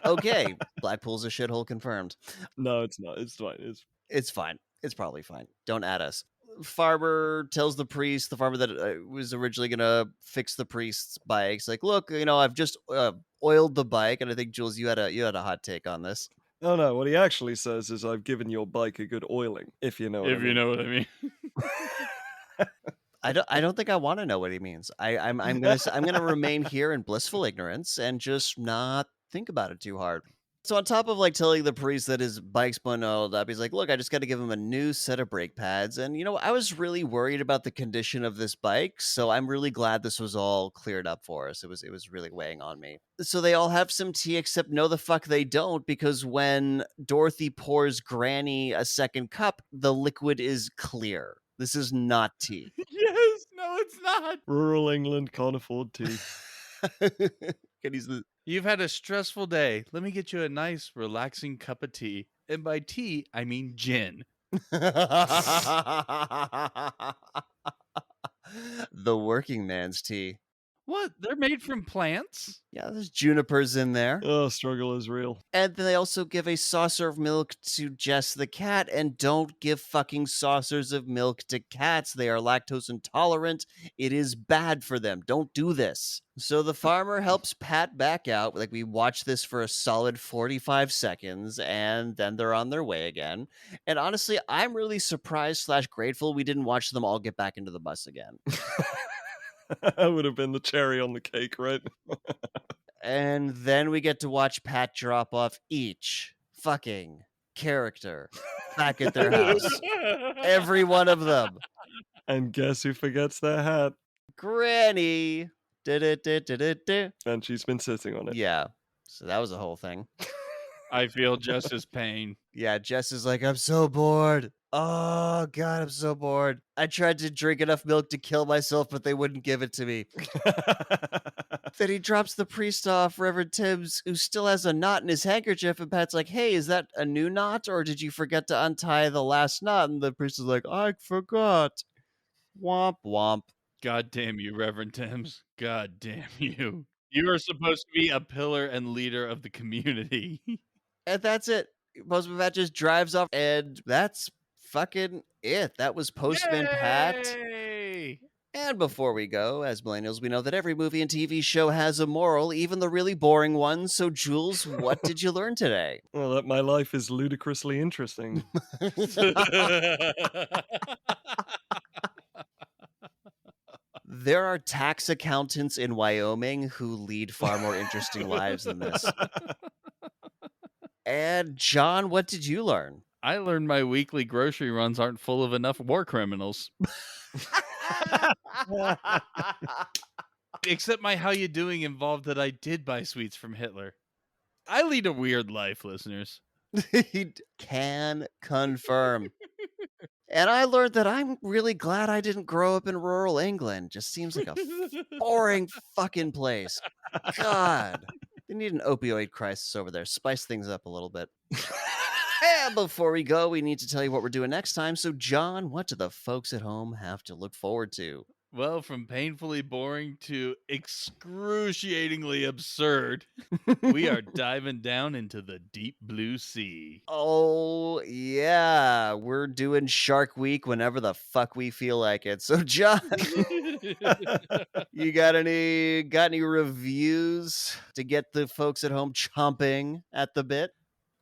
Okay, Blackpool's a shithole confirmed. No, it's not. It's fine. It's fine. It's probably fine. Don't add us. Farmer tells the priest, the farmer that was originally going to fix the priest's bike, he's like, look, I've just oiled the bike. And I think, Jules, you had a hot take on this. Oh, no. What he actually says is, I've given your bike a good oiling, if you know what I mean. If you know what I mean. I don't think I want to know what he means. I'm gonna remain here in blissful ignorance and just not think about it too hard. So on top of like telling the priest that his bike's been oiled up, he's like, "Look, I just got to give him a new set of brake pads." And I was really worried about the condition of this bike, so I'm really glad this was all cleared up for us. It was really weighing on me. So they all have some tea, except no, the fuck they don't, because when Dorothy pours Granny a second cup, the liquid is clear. This is not tea. Yes, no, it's not. Rural England can't afford tea. Can use the You've had a stressful day. Let me get you a nice, relaxing cup of tea. And by tea, I mean gin. the working man's tea. What? They're made from plants? Yeah, there's junipers in there. Oh, struggle is real. And then they also give a saucer of milk to Jess the cat, and don't give fucking saucers of milk to cats. They are lactose intolerant. It is bad for them. Don't do this. So the farmer helps Pat back out. Like, we watch this for a solid 45 seconds, and then they're on their way again. And honestly, I'm really surprised / grateful we didn't watch them all get back into the bus again. That would have been the cherry on the cake, right? And then we get to watch Pat drop off each fucking character back at their house. Every one of them. And guess who forgets their hat? Granny. Du-du-du-du-du-du. And she's been sitting on it. Yeah. So that was a whole thing. I feel Jess's pain. Yeah, Jess is like, I'm so bored. Oh, God, I'm so bored. I tried to drink enough milk to kill myself, but they wouldn't give it to me. Then he drops the priest off, Reverend Timms, who still has a knot in his handkerchief, and Pat's like, hey, is that a new knot, or did you forget to untie the last knot? And the priest is like, I forgot. Womp womp. God damn you, Reverend Timms. God damn you. You are supposed to be a pillar and leader of the community. And that's it. Postman Pat just drives off, and that's fucking it. That was Postman Pat. Yay! And before we go, as millennials, we know that every movie and TV show has a moral, even the really boring ones. So, Jules, what did you learn today? Well, that my life is ludicrously interesting. There are tax accountants in Wyoming who lead far more interesting lives than this. And, John, what did you learn? I learned my weekly grocery runs aren't full of enough war criminals. Except my how you doing involved that I did buy sweets from Hitler. I lead a weird life, listeners. He can confirm. And I learned that I'm really glad I didn't grow up in rural England. Just seems like a boring fucking place. God. They need an opioid crisis over there. Spice things up a little bit. And before we go, we need to tell you what we're doing next time. So, John, what do the folks at home have to look forward to? Well, from painfully boring to excruciatingly absurd, we are diving down into the deep blue sea. Oh, yeah. We're doing Shark Week whenever the fuck we feel like it. So, John, you got any reviews to get the folks at home chomping at the bit?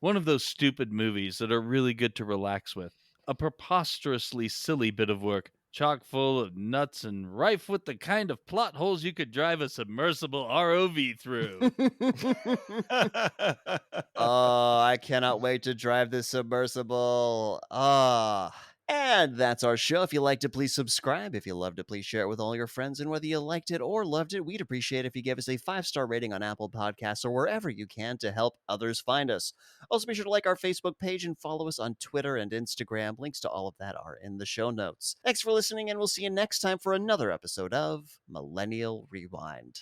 One of those stupid movies that are really good to relax with. A preposterously silly bit of work, chock full of nuts and rife with the kind of plot holes you could drive a submersible ROV through. Oh, I cannot wait to drive this submersible. Ah. And that's our show. If you liked it, please subscribe. If you loved it, please share it with all your friends. And whether you liked it or loved it, we'd appreciate if you gave us a 5-star rating on Apple Podcasts or wherever you can to help others find us. Also, be sure to like our Facebook page and follow us on Twitter and Instagram. Links to all of that are in the show notes. Thanks for listening, and we'll see you next time for another episode of Millennial Rewind.